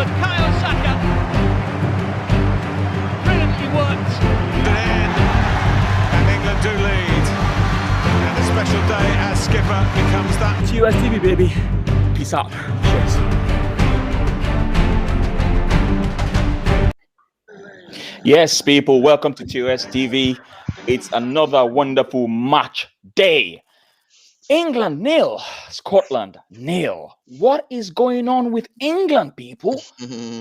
forward, Kyle Saka. Brilliantly worked. And England do lead. And a special day as skipper becomes that. TOS TV, baby. Peace out. Cheers. Yes, people, welcome to TOS TV. It's another wonderful match day. England nil, Scotland nil. What is going on with England, people?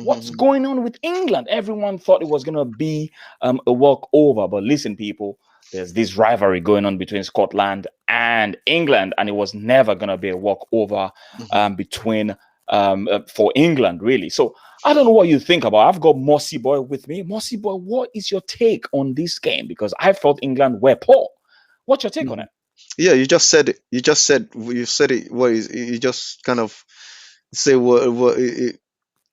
What's going on with England? Everyone thought it was going to be a walkover, but listen, people, there's this rivalry going on between Scotland and England, and it was never going to be a walkover for England, really. So I don't know what you think about. I've got Mossy Boy with me. Mossy Boy, what is your take on this game? Because I felt England were poor. What's your take on it? Yeah, you just said it. You said it. What is? You just kind of say what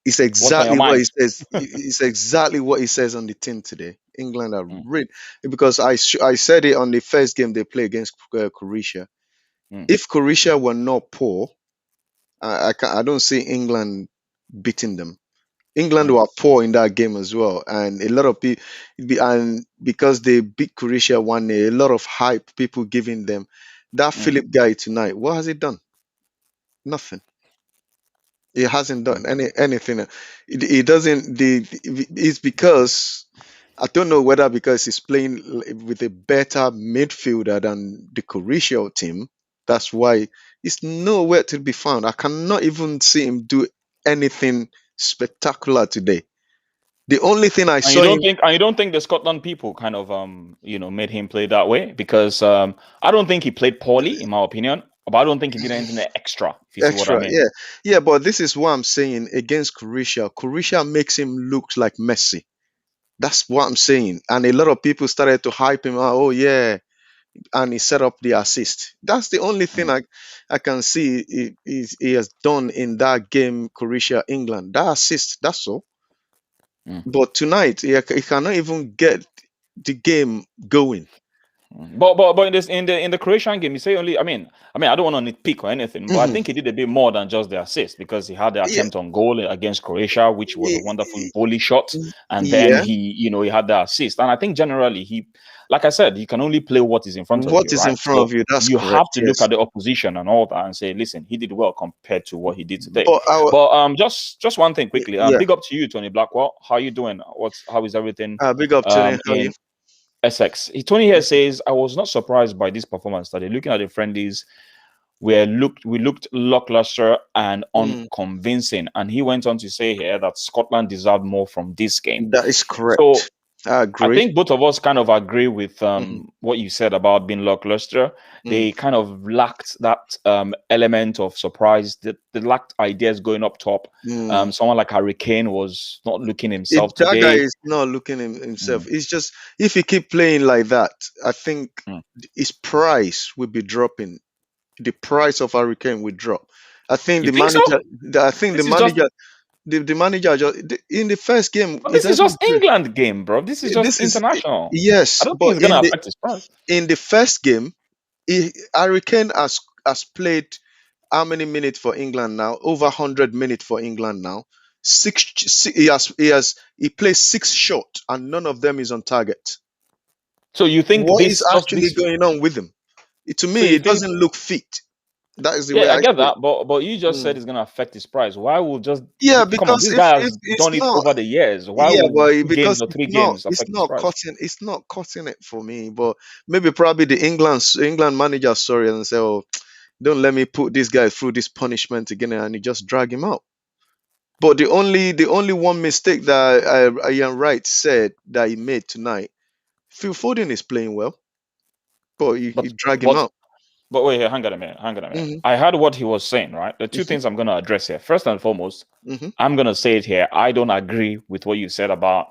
it's exactly what he says. It's exactly what he says on the tin today. England are really, because I said it on the first game they play against Croatia. If Croatia were not poor, I don't see England beating them. England were poor in that game as well, and a lot of people, and because they beat Croatia 1-0, a lot of hype, people giving them that Philip guy tonight. What has he done? Nothing. He hasn't done anything. He doesn't. It's because I don't know whether because he's playing with a better midfielder than the Croatia team. That's why he's nowhere to be found. I cannot even see him do anything spectacular today. The only thing I saw you don't think the Scotland people kind of made him play that way? Because I don't think he played poorly, in my opinion, but I don't think he did anything extra. If you see what I mean. Yeah, but this is what I'm saying against Croatia. Croatia makes him look like Messi. That's what I'm saying, and a lot of people started to hype him out. Oh yeah, and he set up the assist. That's the only thing I can see he has done in that game, Croatia England. That assist, that's all. But tonight he cannot even get the game going. But in the Croatian game, you say only. I mean, I don't want to nitpick or anything, but I think he did a bit more than just the assist, because he had the attempt on goal against Croatia, which was a wonderful volley shot, and then he had the assist. And I think generally he, like I said, you can only play what is in front of you. What is in front of you? That's you correct, have to look at the opposition and all that and say, listen, he did well compared to what he did today. But just one thing quickly. Big up to you, Tony Blackwell. How are you doing? How is everything? Big up to you. Essex. Tony here says, I was not surprised by this performance today. Looking at the friendlies, we looked lackluster and unconvincing. And he went on to say here that Scotland deserved more from this game. That is correct. So I agree. I think both of us kind of agree with what you said about being lackluster. They kind of lacked that element of surprise. They lacked ideas going up top. Someone like Harry Kane was not looking himself today. That guy is not looking himself. It's just, if he keep playing like that, I think his price will be dropping. The price of Harry Kane will drop. I think the manager. The manager just in the first game. But this is just England game, bro. This is just international. Yes, I don't think it's gonna affect his price. In the first game, Harry Kane has played how many minutes for England now? Over 100 minutes for England now. He plays 6 shots and none of them is on target. So you think what is actually going on with him? To me, it doesn't look fit. That is the way I get that, but you just said it's going to affect his price. Why would just because this guy has done it over the years? Why would games or 3 games affect his price? It's not cutting it for me. But probably the England manager and say, "Oh, don't let me put this guy through this punishment again," and he just drag him out. But the only one mistake that Ian Wright said that he made tonight, Phil Foden is playing well, but you drag him out. But wait here, hang on a minute. I heard what he was saying, right? The two things I'm going to address here. First and foremost, I'm going to say it here. I don't agree with what you said about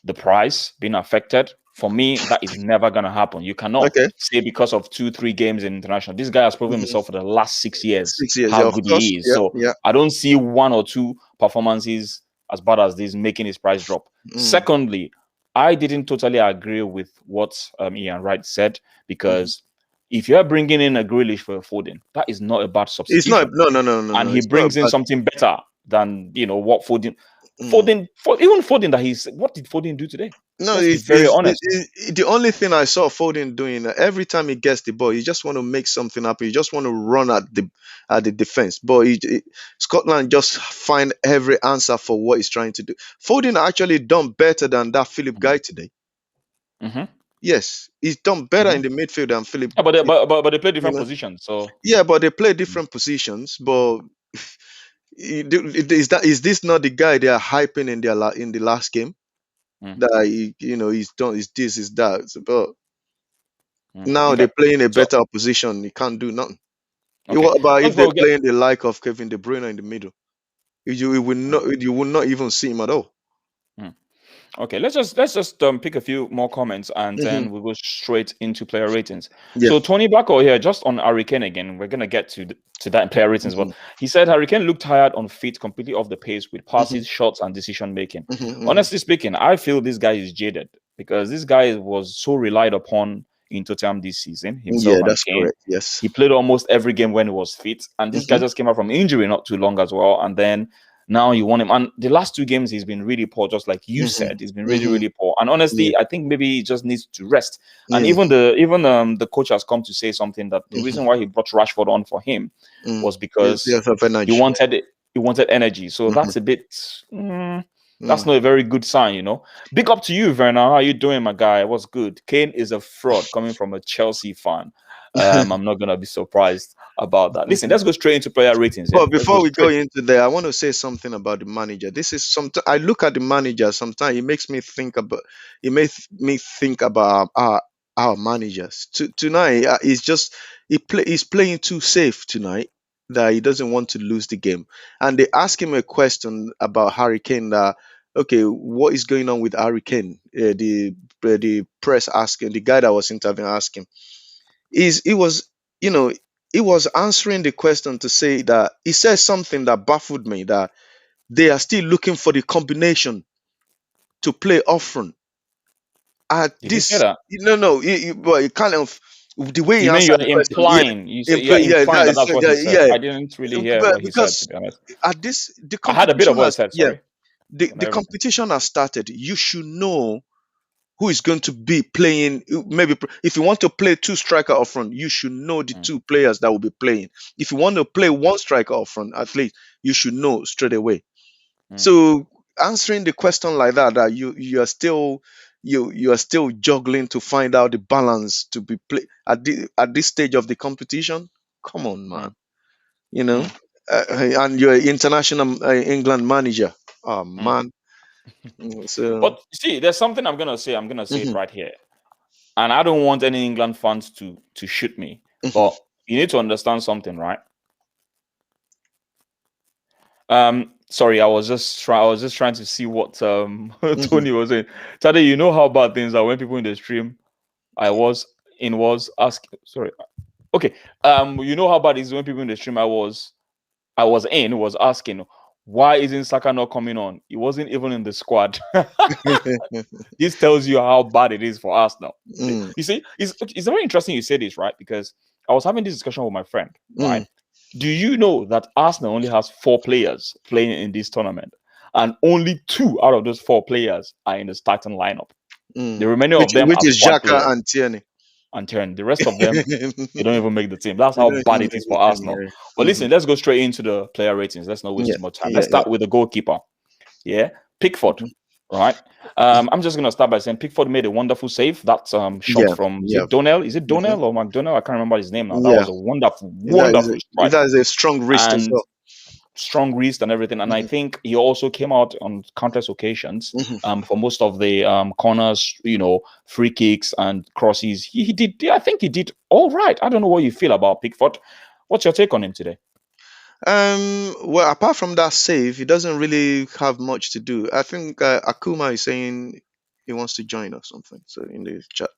the price being affected. For me, that is never going to happen. You cannot say because of 2-3 games in international. This guy has proven himself for the last 6 years, how good he is. I don't see 1 or 2 performances as bad as this making his price drop. Secondly, I didn't totally agree with what Ian Wright said, because if you're bringing in a Grealish for a Foden, that is not a bad substitution. It's not. No. And he brings in something better than what Foden. Even Foden what did Foden do today? No, Let's be very honest. the only thing I saw Foden doing every time he gets the ball, he just want to make something happen. He just want to run at the defense. But Scotland just find every answer for what he's trying to do. Foden actually done better than that Philip guy today. Mm-hmm. Yes, he's done better in the midfield than Philip. Yeah, but they play different positions, so yeah, but they play different positions. But is this not the guy they are hyping in the last game? That he's done, is this, is that. But now okay. they're playing a So better opposition. He can't do nothing. okay. What about if Let's they're go get playing the like of Kevin De Bruyne in the middle? You will not even see him at all. Okay, let's just pick a few more comments and then we'll go straight into player ratings. Yeah. So Tony Blackwell here, just on Harry Kane again. We're gonna get to that in player ratings, but he said Harry Kane looked tired on feet, completely off the pace with passes, shots, and decision making. Honestly speaking, I feel this guy is jaded because this guy was so relied upon in Tottenham this season. Himself Yeah, and that's Kane. correct. Yes. He played almost every game when he was fit, and this guy just came out from injury not too long as well, and then now you want him. And the last 2 games, he's been really poor, just like you said. He's been really, really poor. And honestly, I think maybe he just needs to rest. And even the coach has come to say something that the reason why he brought Rashford on for him was because he wanted energy. So that's a bit that's not a very good sign, Big up to you, Werner. How you doing, my guy? What's good? Kane is a fraud coming from a Chelsea fan. I'm not gonna be surprised about that. Listen, let's go straight into player ratings. But before we go into there, I want to say something about the manager. This is something I look at the manager. Sometimes it makes me think about. It makes me think about our managers. Tonight, he's playing too safe tonight. That he doesn't want to lose the game, and they ask him a question about Harry Kane. That okay, what is going on with Harry Kane? The press asking the guy that was interviewing asking. He was he was answering the question to say that he said something that baffled me, that they are still looking for the combination to play off front. Did he say that? No, but it kind of the way he You mean answered you're the question. implying? You say you're implying that that's what he said. Yeah. I didn't really hear But what he said, because to be honest. at this the I had a bit of competition what he has said. Sorry. the competition has started. You should know who is going to be playing. Maybe if you want to play 2 striker up front, you should know the 2 players that will be playing. If you want to play 1 striker up front, at least you should know straight away. So answering the question like that you are still you are still juggling to find out the balance to be play at this stage of the competition. Come on, man. And you're an international England manager. Oh man. So But see, there's something I'm gonna say. I'm gonna say it right here, and I don't want any England fans to shoot me. But you need to understand something, right? Sorry, I was just trying to see what Tony was saying. Tade, you know how bad things are when people in the stream. I was asking. Sorry. Okay. You know how bad it is when people in the stream was asking, why isn't Saka not coming on? He wasn't even in the squad. This tells you how bad it is for us now. You see, it's very interesting you say this, right? Because I was having this discussion with my friend, right? Do you know that Arsenal only has 4 players playing in this tournament, and only 2 out of those 4 players are in the starting lineup? The remaining of them which are is squad Xhaka players. and Tierney. And the rest of them, they don't even make the team. That's how bad it is for Arsenal. But listen, let's go straight into the player ratings. Let's not waste too much time. Let's start with the goalkeeper. Yeah, Pickford. Right. I'm just gonna start by saying Pickford made a wonderful save. That's shot from is it Donnell? Is it Donnell or McDonnell? I can't remember his name now. That was a wonderful strike. That is a strong wrist as well. Strong wrist and everything. And I think he also came out on countless occasions for most of the corners, free kicks and crosses. He did. I think he did all right. I don't know what you feel about Pickford. What's your take on him today? Well, apart from that save, he doesn't really have much to do. I think Akuma is saying he wants to join or something. So in the chat.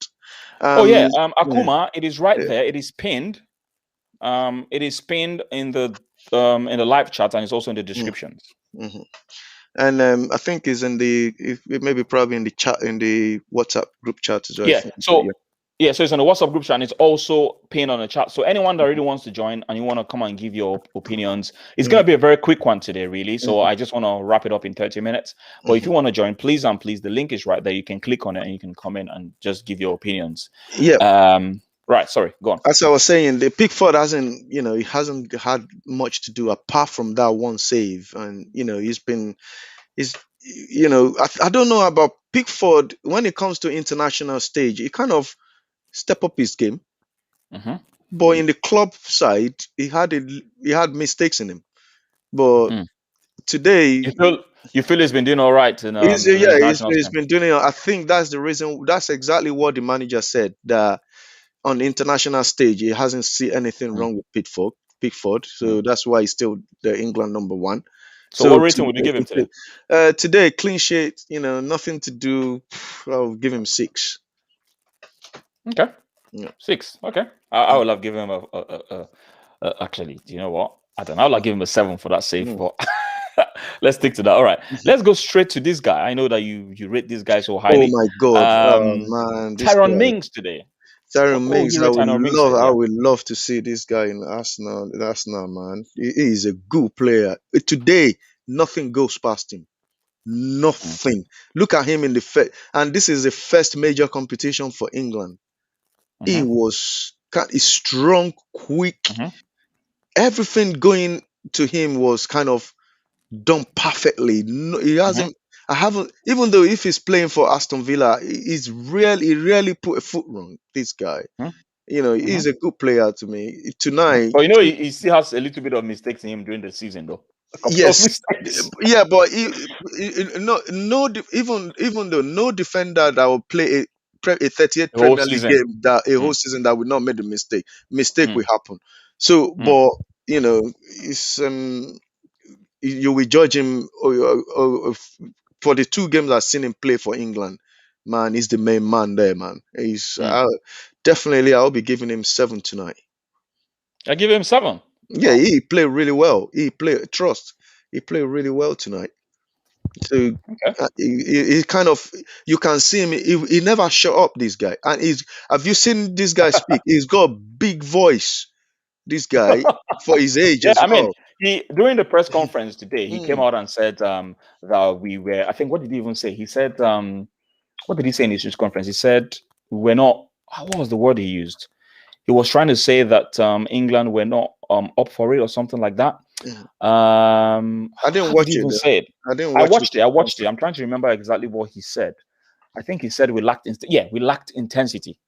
Akuma, it is right there. It is pinned. It is pinned in the live chat, and it's also in the descriptions. And I think it's in maybe probably in the chat, in the WhatsApp group chat as well. Yeah. So Yeah, so it's on the WhatsApp group chat and it's also pinned on the chat. So anyone that really wants to join and you want to come and give your opinions, it's going to be a very quick one today, really. So I just want to wrap it up in 30 minutes. But if you want to join, please the link is right there. You can click on it and you can come in and just give your opinions. Yeah. Right. Sorry. Go on. As I was saying, the Pickford hasn't, he hasn't had much to do apart from that one save, and I don't know about Pickford when it comes to international stage. He kind of step up his game, but in the club side, he had mistakes in him. But today, you feel he's been doing all right in he's been doing it. I think that's the reason. That's exactly what the manager said, that on the international stage, he hasn't seen anything wrong with Pickford. So that's why he's still the England number one. So what rating would you give him today? Today, clean sheet, nothing to do. I'll give him 6. Okay. Yeah. 6. Okay. I would have given him actually, do you know what? I don't know. I would have given him a 7 for that save, but let's stick to that. All right. Let's go straight to this guy. I know that you rate this guy so highly. Oh my God. Man. Tyrone Mings today. Tyrone Mings, I would love to see this guy in Arsenal. Man. He is a good player. Today, nothing goes past him. Nothing. Look at him in the and this is the first major competition for England. He's strong, quick. Everything going to him was kind of done perfectly. No, he hasn't. I haven't. Even though if he's playing for Aston Villa, he rarely put a foot wrong. This guy, he's a good player to me tonight. But he still has a little bit of mistakes in him during the season, though. Yes, yeah, but even though no defender that will play a 38th Premier League game a whole season that would not make a mistake will happen. So, but it's you will judge him for the 2 games I've seen him play for England. Man, he's the main man there, man. He's definitely. I'll be giving him 7 tonight. I give him 7. Yeah, he played really well. He played really well tonight. So he kind of, you can see him. He never shut up. This guy, and have you seen this guy speak? He's got a big voice. This guy for his age as well. During the press conference today, he came out and said that we were. I think, what did he even say? He said, what did he say in his press conference? He said we're not. What was the word he used? He was trying to say that England were not up for it or something like that. I didn't watch it. Say it. I watched it. I'm trying to remember exactly what he said. I think he said we lacked intensity.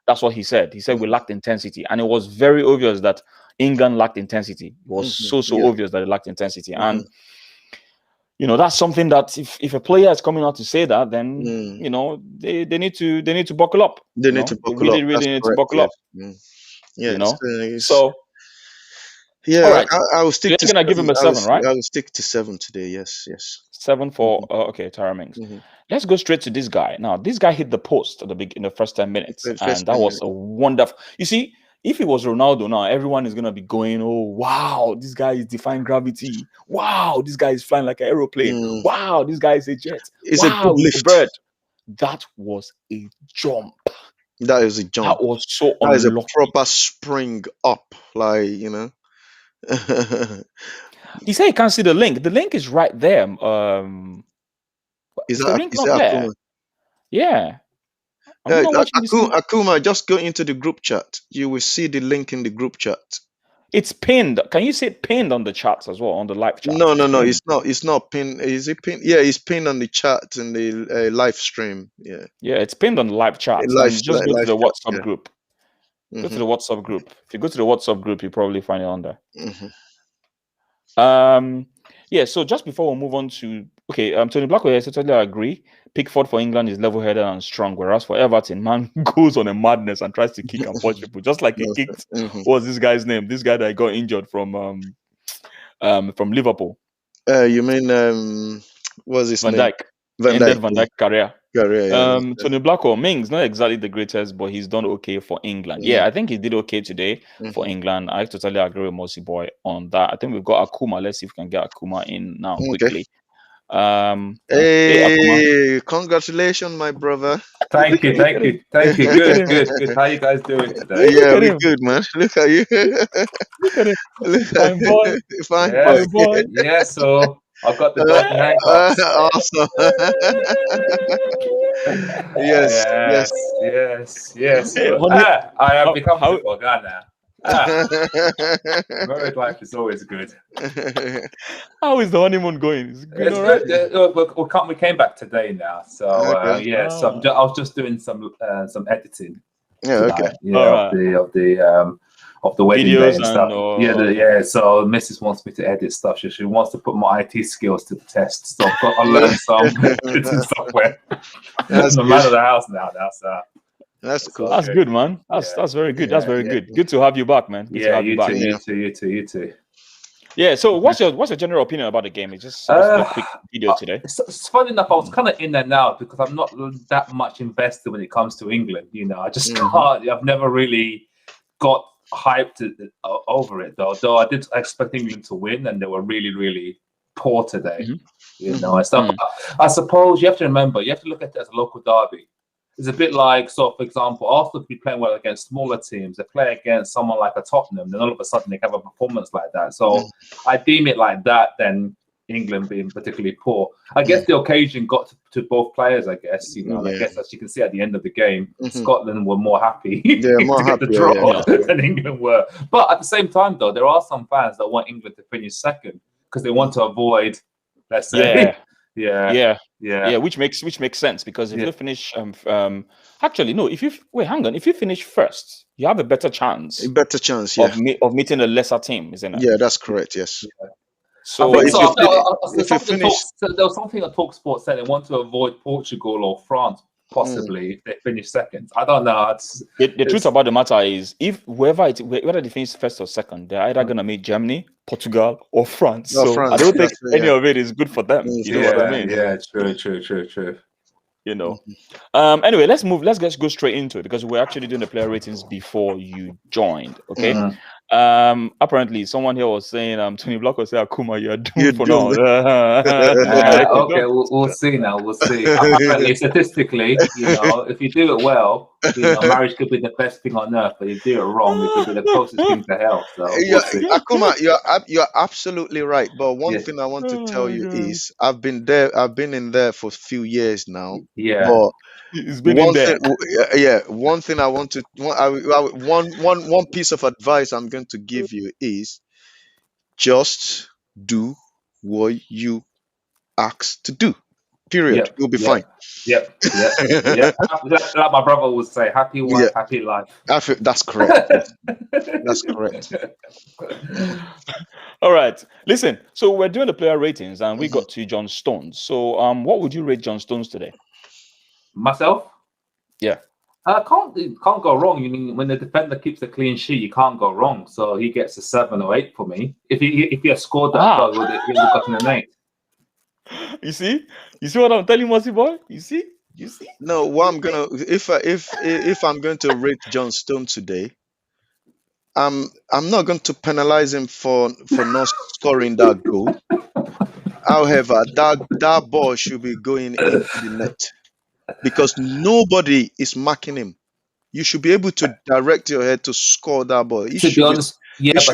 That's what he said. He said we lacked intensity, and it was very obvious that England lacked intensity. It was so obvious that it lacked intensity, and that's something that if a player is coming out to say that, then they need to buckle up. They need to buckle up. Really need to buckle up. Yeah, so. Yeah, right. I will stick. You're gonna give him a 7, right? I will stick to 7 today. Yes. 7 for Tyrone Mings. Let's go straight to this guy. Now, this guy hit the post in the first 10 minutes, and that was a wonderful. You see, if it was Ronaldo now, everyone is gonna be going, "Oh wow, this guy is defying gravity! Wow, this guy is flying like an aeroplane! Wow, this guy is a jet! It's a good lift. A bird!" That was a jump. That is a jump. That was so. That is a proper spring up, like He said he can't see the link. The link is right there. Is the link not there? Yeah. Akuma, just go into the group chat. You will see the link in the group chat. It's pinned. Can you see it pinned on the chats as well, on the live chat? No. It's not. It's not pinned. Is it pinned? Yeah, it's pinned on the chat in the live stream. Yeah. Yeah, it's pinned on the live chat. Just go to the WhatsApp group. Go to the WhatsApp group. If you go to the WhatsApp group, you probably find it on there. Yeah, so just before we move on to Tony Blackwell, I totally agree. Pickford for England is level-headed and strong, whereas for Everton, man goes on a madness and tries to kick and punch people, just like he kicked. What was this guy's name? This guy that got injured from Liverpool. You mean what's his name? Van Dijk career. Yeah. Tony Blackwell, Mings, not exactly the greatest, but he's done okay for England. Yeah, I think he did okay today for England. I totally agree with Mossy Boy on that. I think we've got Akuma. Let's see if we can get Akuma in now quickly. Hey, Akuma. Hey, congratulations, my brother. Thank you. Look at him. Good. How you guys doing today? Look Yeah, at we him. good, man. Look at you. Look at him. Look Fine boy. at fine boy. Yes, Fine boy. so I've got the dog handcuffs. Awesome. Yes, yes. Yes. Hey, But, honey, I have how become how football guy now. Ah, married life is always good. how is the honeymoon going? Is it going It's all right? good. We came back today now, so Okay. so I was just doing some editing Yeah, okay. tonight, All right. of the wedding day Videos and and stuff. okay. Yeah. So Mrs. wants me to edit stuff. She wants to put my IT skills to the test. So I've got to learn some editing software. That's I'm out of good. the house now. So That's it's cool. That's okay. good, man. Yeah. That's very good. That's Yeah. very good. Good to have you back, man. Good to Yeah, have you back. you too. Yeah. So, what's your general opinion about the game? It's just supposed to be a quick video today. It's funny enough, I was kind of in there now because I'm not that much invested when it comes to England. I just can't. I've never really got hyped over it, though I did expect England to win, and they were really, really poor today. And stuff. I suppose you have to remember, you have to look at it as a local derby. It's a bit like, so for example, Arsenal be playing well against smaller teams. They play against someone like a Tottenham, then all of a sudden they have a performance like that. So I deem it like that than England being particularly poor. I guess the occasion got to both players, I guess. I guess as you can see at the end of the game, Scotland were more happy more to get the draw than England were. But at the same time, though, there are some fans that want England to finish second because they want to avoid, let's say, yeah, which makes sense because if you finish actually no, if you finish first, you have a better chance. Of meeting a lesser team, isn't it? Yeah, that's correct. Yes. So there was something that TalkSport said they want to avoid Portugal or France possibly if they finish second. I don't know. The truth about the matter is, if whether they finish first or second, they're either gonna meet Germany, Portugal, or France. So France, I don't think any of it is good for them. You know what I mean? Yeah, true. Anyway, let's move. Let's just go straight into it because we're actually doing the player ratings before you joined. Okay. Apparently, someone here was saying, Tony Block was saying, Akuma, you're doomed for now. Okay, we'll see now. We'll see. Apparently, statistically, if you do it well, marriage could be the best thing on earth, but if you do it wrong, it could be the closest thing to hell. So, Akuma, you're absolutely right. But one thing I want to tell you is, I've been in there for a few years now. Yeah. But it's been in there. One thing I want to one piece of advice I'm going to give you is just do what you asked to do. Period. You'll be fine. Yep. Like my brother would say, happy wife, happy life. That's correct. That's correct. All right. Listen, so we're doing the player ratings and we got to John Stones. So what would you rate John Stones today? Myself? Yeah. Can't go wrong. You mean when the defender keeps a clean sheet, you can't go wrong. So he gets a 7 or 8 for me. If he had scored that goal, he would have gotten an 8. You see what I'm telling you, Mossy boy? You see? No, what I'm gonna if I'm going to rate John Stone today, I'm not going to penalize him for not scoring that goal. However, that ball should be going into the net because nobody is marking him. You should be able to direct your head to score that ball. He should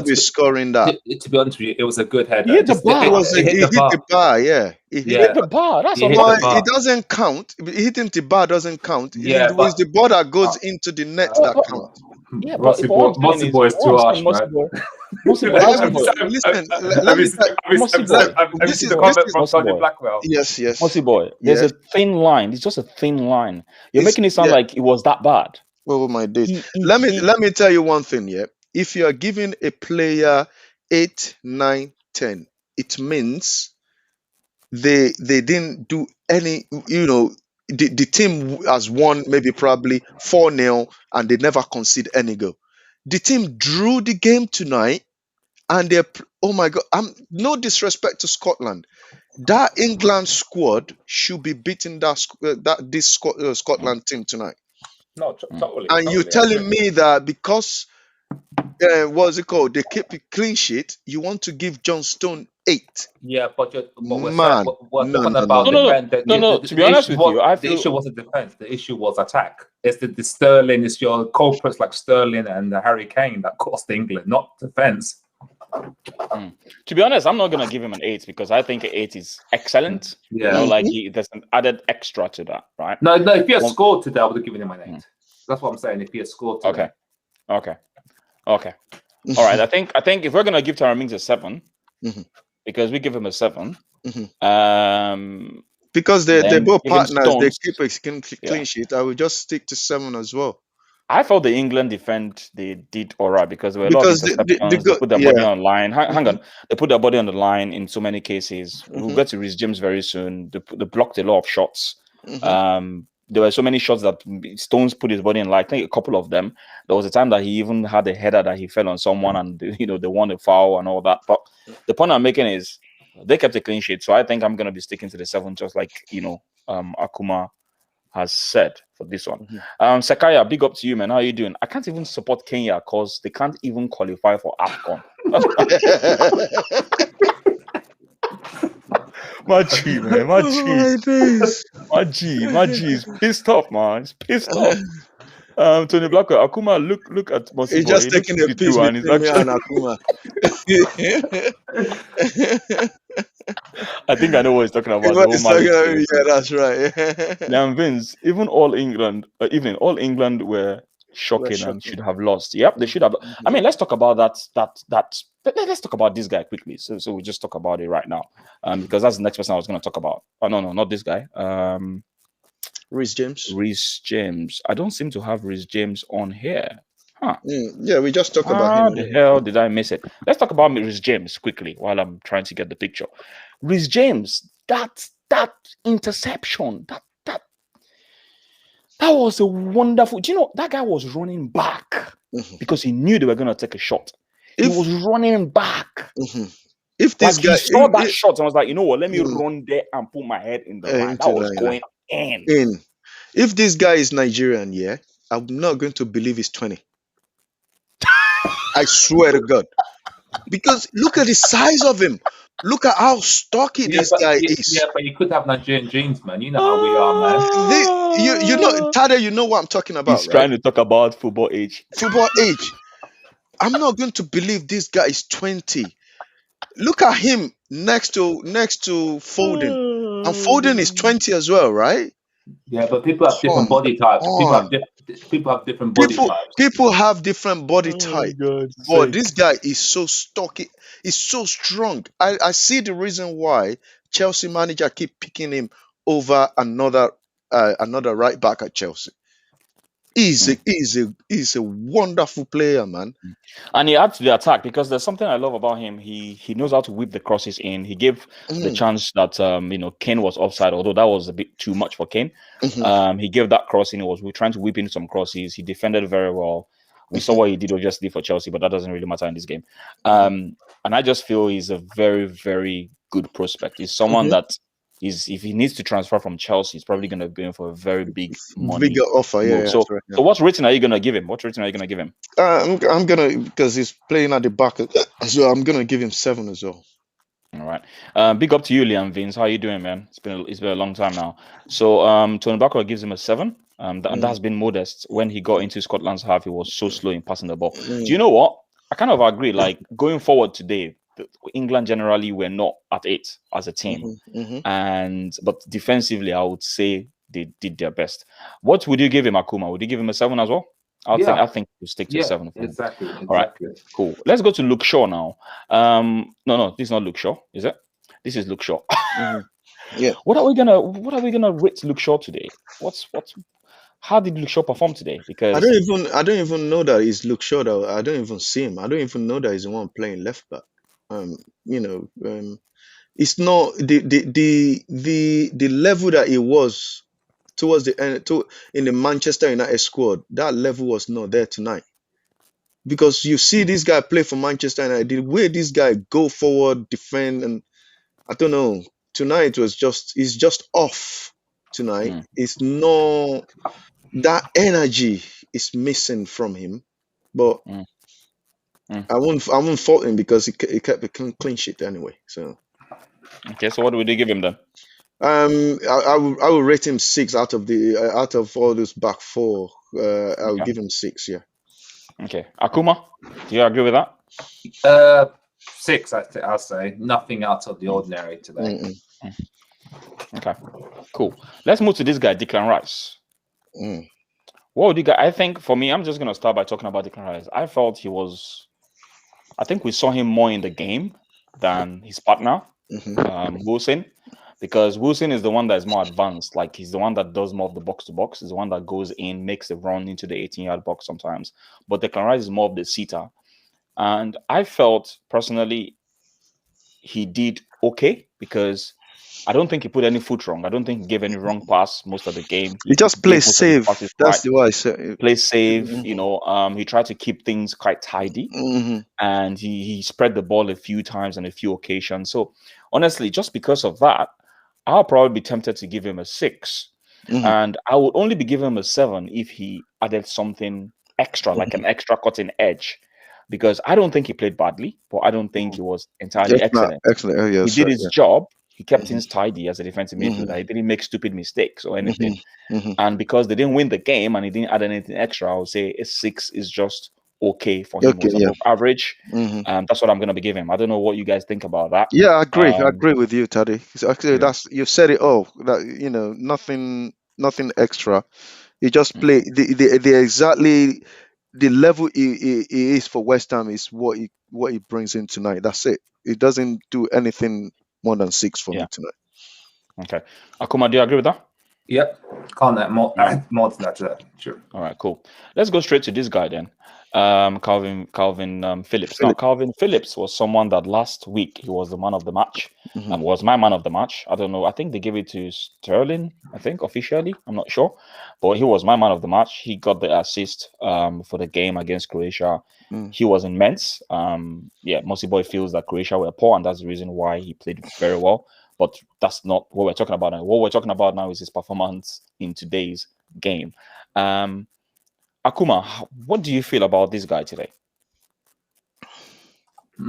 be scoring that. To be honest with you, it was a good header. He hit the bar. He hit the bar. Yeah. He hit the bar. That's why it doesn't count. Hitting the bar doesn't count. Yeah, it was the ball that goes into the net that counts. Yeah, Mossy boy is too harsh, man. Listen, Yes. Mossy boy, there's a thin line. It's just a thin line. You're making it sound like it was that bad. Oh my days. Let me tell you one thing, yeah. If you are giving a player 8, 9, 10, it means they didn't do any, the team has won maybe probably 4-0 and they never concede any goal. The team drew the game tonight and oh my God, no disrespect to Scotland. That England squad should be beating this Scotland team tonight. No, totally. And you're telling me that because what's it called? They keep a clean sheet. You want to give John Stone 8. Yeah, but we're Man, talking no. about No. To be honest with you, I feel the issue wasn't defense. The issue was attack. It's the Sterling. It's your culprits like Sterling and Harry Kane that cost England, not defense. To be honest, I'm not gonna give him an 8 because I think an 8 is excellent. Yeah. You know, like there's an added extra to that, right? No. If he had scored today, I would have given him an 8. That's what I'm saying. If he had scored today. Okay. All right. I think if we're gonna give Tyrone Mings a 7, because we give him a 7, because they're both partners, they keep a clean sheet. I would just stick to 7 as well. I felt the England defend they did all right because there were a lot of interceptions. They put their body on the line. Hang on, they put their body on the line in so many cases. We'll get to Reece James very soon. They blocked a lot of shots. There were so many shots that Stones put his body in. Like I think a couple of them. There was a time that he even had a header that he fell on someone, and they won a foul and all that. But the point I'm making is they kept a clean sheet, so I think I'm gonna be sticking to the 7, just like Akuma has said for this one. Sakaya, big up to you, man. How are you doing? I can't even support Kenya because they can't even qualify for AFCON. My G, man. My G is pissed off, man. He's pissed off. Tony Blackwell, Akuma, look at Mosibo. He's just taking a piece between me and Akuma. I think I know what he's talking about. Yeah, that's right. Liam Vince, even all England were shocking and should have lost. Yep, they should have. I mean, let's talk about that. Let's talk about this guy quickly. So we just talk about it right now, because that's the next person I was going to talk about. Oh no, not this guy. Reece James. I don't seem to have Reece James on here. Huh. Yeah, we just talked about him. How the hell did I miss it? Let's talk about Reece James quickly while I'm trying to get the picture. Reece James, that interception, that was a wonderful. Do you know that guy was running back because he knew they were going to take a shot. He was running back. If this guy saw that shot and was like, you know what, let me run there and put my head in the line. That was going in. If this guy is Nigerian, I'm not going to believe he's 20. I swear to God. Because look at the size of him. Look at how stocky this guy is. Yeah, but you could have Nigerian genes, man. You know how we are, man. You know, Tade, you know what I'm talking about. He's trying to talk about football age. I'm not going to believe this guy is 20. Look at him next to Foden. And Foden is 20 as well, right? Yeah, but people have different body types. People have different body types. People have different body types. But this guy is so stocky. He's so strong. I see the reason why Chelsea manager keep picking him over another right back at Chelsea. He's a wonderful player, man. And he adds to the attack because there's something I love about him. He knows how to whip the crosses in. He gave the chance that Kane was offside, although that was a bit too much for Kane. He gave that cross in. We're trying to whip in some crosses. He defended very well. We saw what he did obviously for Chelsea, but that doesn't really matter in this game. And I just feel he's a very, very good prospect. He's someone that if he needs to transfer from Chelsea, he's probably going to go in for a very bigger offer. Yeah. So what rating are you going to give him? I'm gonna, because he's playing at the back as well. I'm gonna give him 7 as well. All right. Big up to you, Liam Vince. How are you doing, man? It's been a long time now. So Tony Bakula gives him a 7. And that's been modest. When he got into Scotland's half, he was so slow in passing the ball. Do you know what? I kind of agree. Like going forward today, England generally were not at 8 as a team, but defensively, I would say they did their best. What would you give him, Akuma? Would you give him a 7 as well? I think we'll stick to 7. Exactly. All right, cool. Let's go to Luke Shaw now. No, this is not Luke Shaw, is it? This is Luke Shaw. Yeah. What are we gonna rate Luke Shaw today? How did Luke Shaw perform today? Because I don't even know that he's Luke Shaw. Though. I don't even see him. I don't even know that he's the one playing left back. It's not the level that he was towards the end in the Manchester United squad. That level was not there tonight, because you see this guy play for Manchester United. The way this guy go forward, defend, and I don't know. Tonight it's just off. Tonight it's no, that energy is missing from him, but. I won't fault him because he kept a clean sheet anyway. So Okay, so what would you give him then? I will rate him 6 out of all those back four. I will Okay. give him 6. Yeah. Okay, Akuma, do you agree with that? 6, I'll say. Nothing out of the ordinary today. Okay, cool. Let's move to this guy, Declan Rice. What would you guys? I think for me, I'm just gonna start by talking about Declan Rice. I felt I think we saw him more in the game than his partner, Wilson, because Wilson is the one that is more advanced. Like he's the one that does more of the box to box. He's the one that goes in, makes a run into the 18-yard box sometimes. But Declan Rice is more of the seater, and I felt personally he did okay because I don't think he put any foot wrong. I don't think he gave any wrong pass most of the game. He just plays safe. That's the way I say. Plays safe. You know, he tried to keep things quite tidy, and he spread the ball a few times on a few occasions. So honestly, just because of that, I'll probably be tempted to give him a 6, and I would only be giving him a 7 if he added something extra, like an extra cutting edge. Because I don't think he played badly, but I don't think he was entirely excellent. Excellent. He did his job. He kept things tidy as a defensive midfielder. He didn't make stupid mistakes or anything. And because they didn't win the game and he didn't add anything extra, I would say a 6 is just okay for him. It was above average. That's what I'm going to be giving him. I don't know what you guys think about that. Yeah, I agree. I agree with you, Tade. Actually, you said it all. That nothing extra. He just play the exactly the level he is for West Ham is what he brings in tonight. That's it. It doesn't do anything more than 6 for me tonight. Okay, Akuma, do you agree with that? Yep, can't add more than that to that. Sure. All right, cool. Let's go straight to this guy then. Calvin Phillips. Now, Calvin Phillips was someone that last week he was the man of the match and was my man of the match. I don't know. I think they gave it to Sterling, I think, officially. I'm not sure. But he was my man of the match. He got the assist for the game against Croatia. He was immense. Mossy Boy feels that Croatia were poor, and that's the reason why he played very well. But that's not what we're talking about now. What we're talking about now is his performance in today's game. Akuma, what do you feel about this guy today? I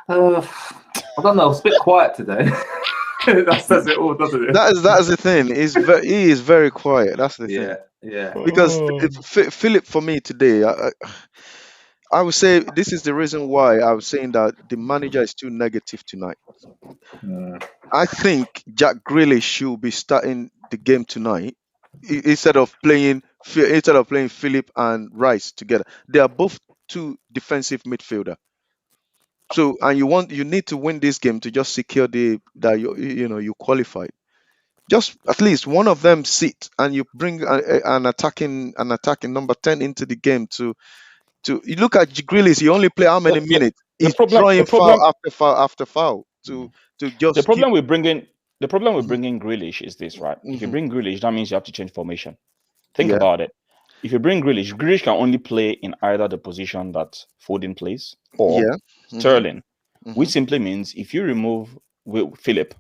don't know. It's a bit quiet today. That says it all, doesn't it? That is the thing. He is very quiet. That's the thing. Yeah. Because Philip, for me today, I would say this is the reason why I was saying that the manager is too negative tonight. I think Jack Grealish should be starting the game tonight instead of playing Philip and Rice together. They are both two defensive midfielder. So, and you need to win this game to just secure that you qualified. Just at least one of them sit and you bring an attacking number 10 into the game to you look at Grealish. He only play how many minutes? He's drawing foul after foul to just. The problem with bringing Grealish is this, right? If you bring Grealish, that means you have to change formation. Think about it. If you bring Grealish can only play in either the position that Foden plays or Sterling, which simply means if you remove Philip,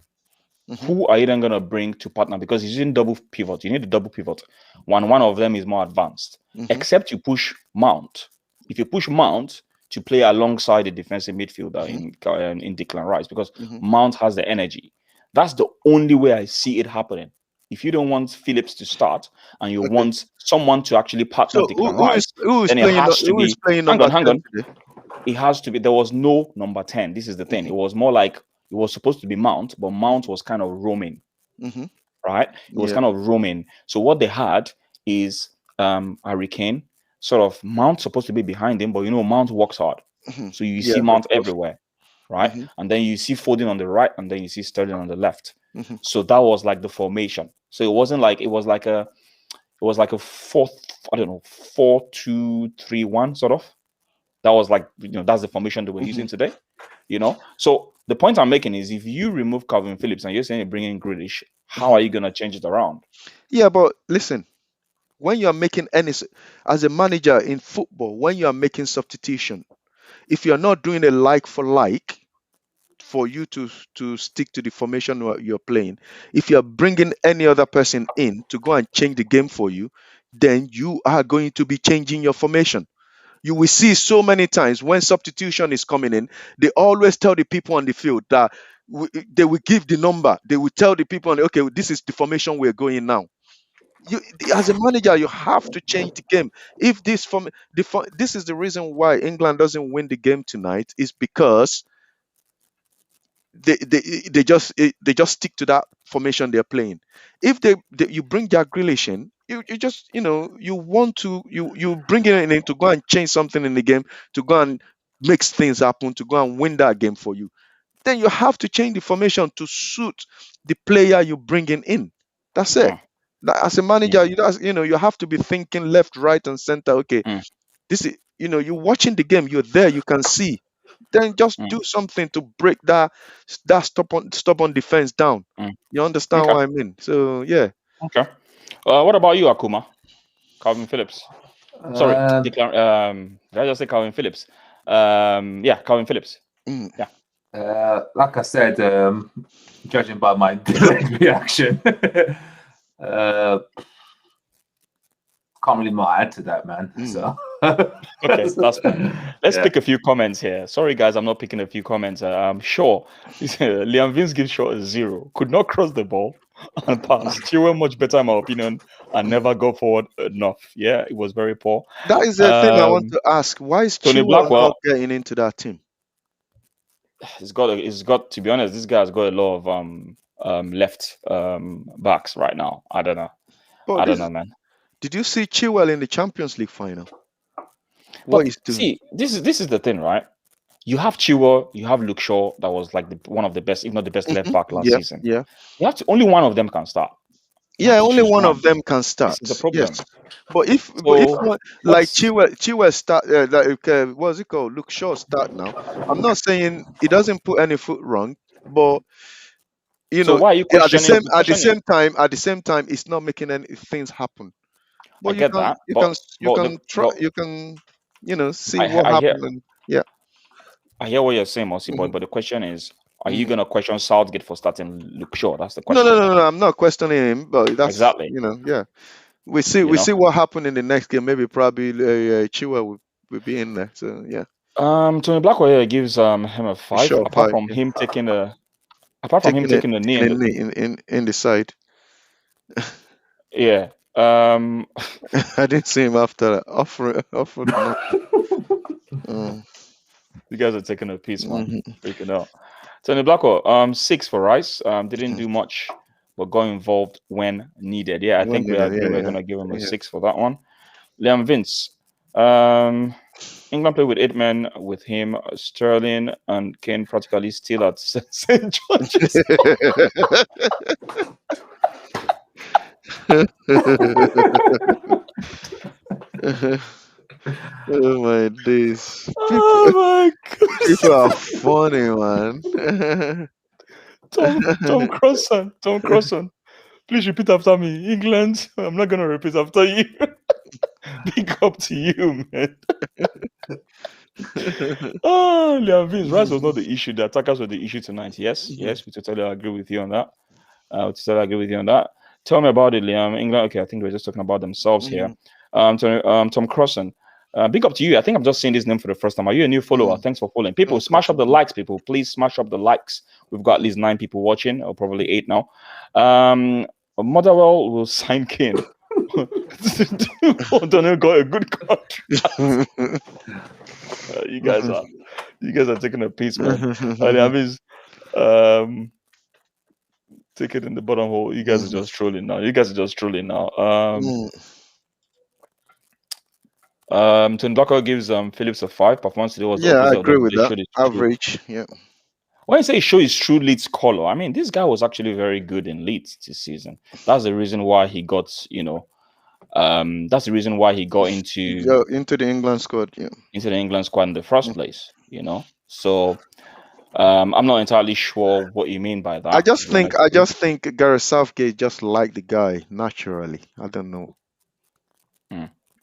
who are you then going to bring to partner? Because he's using double pivot. You need a double pivot. One of them is more advanced. Except you push Mount. If you push Mount to play alongside the defensive midfielder in Declan Rice, because Mount has the energy. That's the only way I see it happening. If you don't want Phillips to start and you want someone to actually partner Declan Rice, then it has to be. Hang on. It has to be. There was no number 10. This is the thing. It was more like it was supposed to be Mount, but Mount was kind of roaming. Right? It was kind of roaming. So what they had is Harry Kane. Sort of Mount supposed to be behind him, but Mount works hard. So you see Mount everywhere, right? And then you see Foden on the right, and then you see Sterling on the left. So that was like the formation. So it was like a 4-2-3-1 sort of. That was like that's the formation that we're using today. So the point I'm making is if you remove Calvin Phillips and you're saying you're bringing Grealish, how are you gonna change it around? Yeah, but listen. When you are making as a manager in football, when you are making substitution, if you are not doing a like for like, for you to stick to the formation you're playing, if you are bringing any other person in to go and change the game for you, then you are going to be changing your formation. You will see so many times when substitution is coming in, they always tell the people on the field that they will give the number. They will tell the people, okay, this is the formation we're going now. You, as a manager, you have to change the game. If this this is the reason why England doesn't win the game tonight, is because they just stick to that formation they're playing. If you bring Jack Grealish in, you just you want to you bring it in to go and change something in the game, to go and make things happen, to go and win that game for you, then you have to change the formation to suit the player you're bringing in. That's it. As a manager, you have to be thinking left, right, and center. Okay, this is you're watching the game, you're there, you can see. Then just do something to break that stubborn defense down. You understand what I mean? So yeah. Okay. What about you, Akuma? Calvin Phillips. Sorry, did I just say Calvin Phillips? Yeah, Calvin Phillips. Yeah. Like I said, judging by my delayed reaction, can't really much add to that, man. So okay, that's fine. Let's pick a few comments here. Sorry, guys, I'm not picking a few comments. Sure. Liam Vince gives Shaw a 0. Could not cross the ball and pass. Chilwell much better, in my opinion, and never go forward enough. Yeah, it was very poor. That is the thing I want to ask. Why is Tony Chilwell Blackwell not getting into that team? He's got to be honest, this guy's got a lot of left backs right now. I don't know. I don't know, man. Did you see Chilwell in the Champions League final? What he's doing? See, this is the thing, right? You have Chilwell, you have Luke Shaw, that was like one of the best, if not the best left back last season. Yeah. You have to, only one of them can start. Yeah, only one of them can start. This is the problem. Yes. But if like Chilwell start, what's it called? Luke Shaw start now. I'm not saying he doesn't put any foot wrong, but why are you at the same time, it's not making any things happen. But you can see what happened. Yeah. I hear what you're saying, Mossy Boy, but the question is, are you gonna question Southgate for starting Luke Shaw? That's the question. No. I'm not questioning him, but that's exactly. Yeah. We see what happened in the next game. Maybe probably Chilwell will be in there. So yeah. Tony Blackwell here gives him a 5. Sure, apart from him taking the knee in the side. Yeah. I didn't see him after offered. You guys are taking a piece, man. Freaking out. Tony Blackwell, 6 for Rice. Didn't do much, but got involved when needed. Yeah, I think we're going to give him a 6 for that one. Liam Vince. England played with 8 men with him, Sterling and Kane practically still at St. George's. Oh my days. Oh my God. People are funny, man. Tom Crossan. Please repeat after me. England. I'm not gonna repeat after you. Big up to you, man. Oh, Liam Vince. Rice was not the issue. The attackers were the issue tonight. Yes, we totally agree with you on that. Tell me about it, Liam. England. Okay, I think we're just talking about themselves here. Tom Crossan. Big up to you. I think I'm just seeing this name for the first time. Are you a new follower? Thanks for following. People, smash up the likes, people. Please smash up the likes. We've got at least 9 people watching, or probably 8 now. Motherwell will sign Kane. Don't got a good contract. You guys are taking a piece, man. I mean, take it in the bottom hole. You guys are just trolling now. Tony Blackwell gives Phillips a 5. Performance today was I agree with that. Average, yeah. When you say show his true Leeds color, I mean this guy was actually very good in Leeds this season. That's the reason why he got, that's the reason why he got into the England squad, into the England squad in the first place, So I'm not entirely sure what you mean by that. I just think Gareth Southgate just liked the guy naturally. I don't know.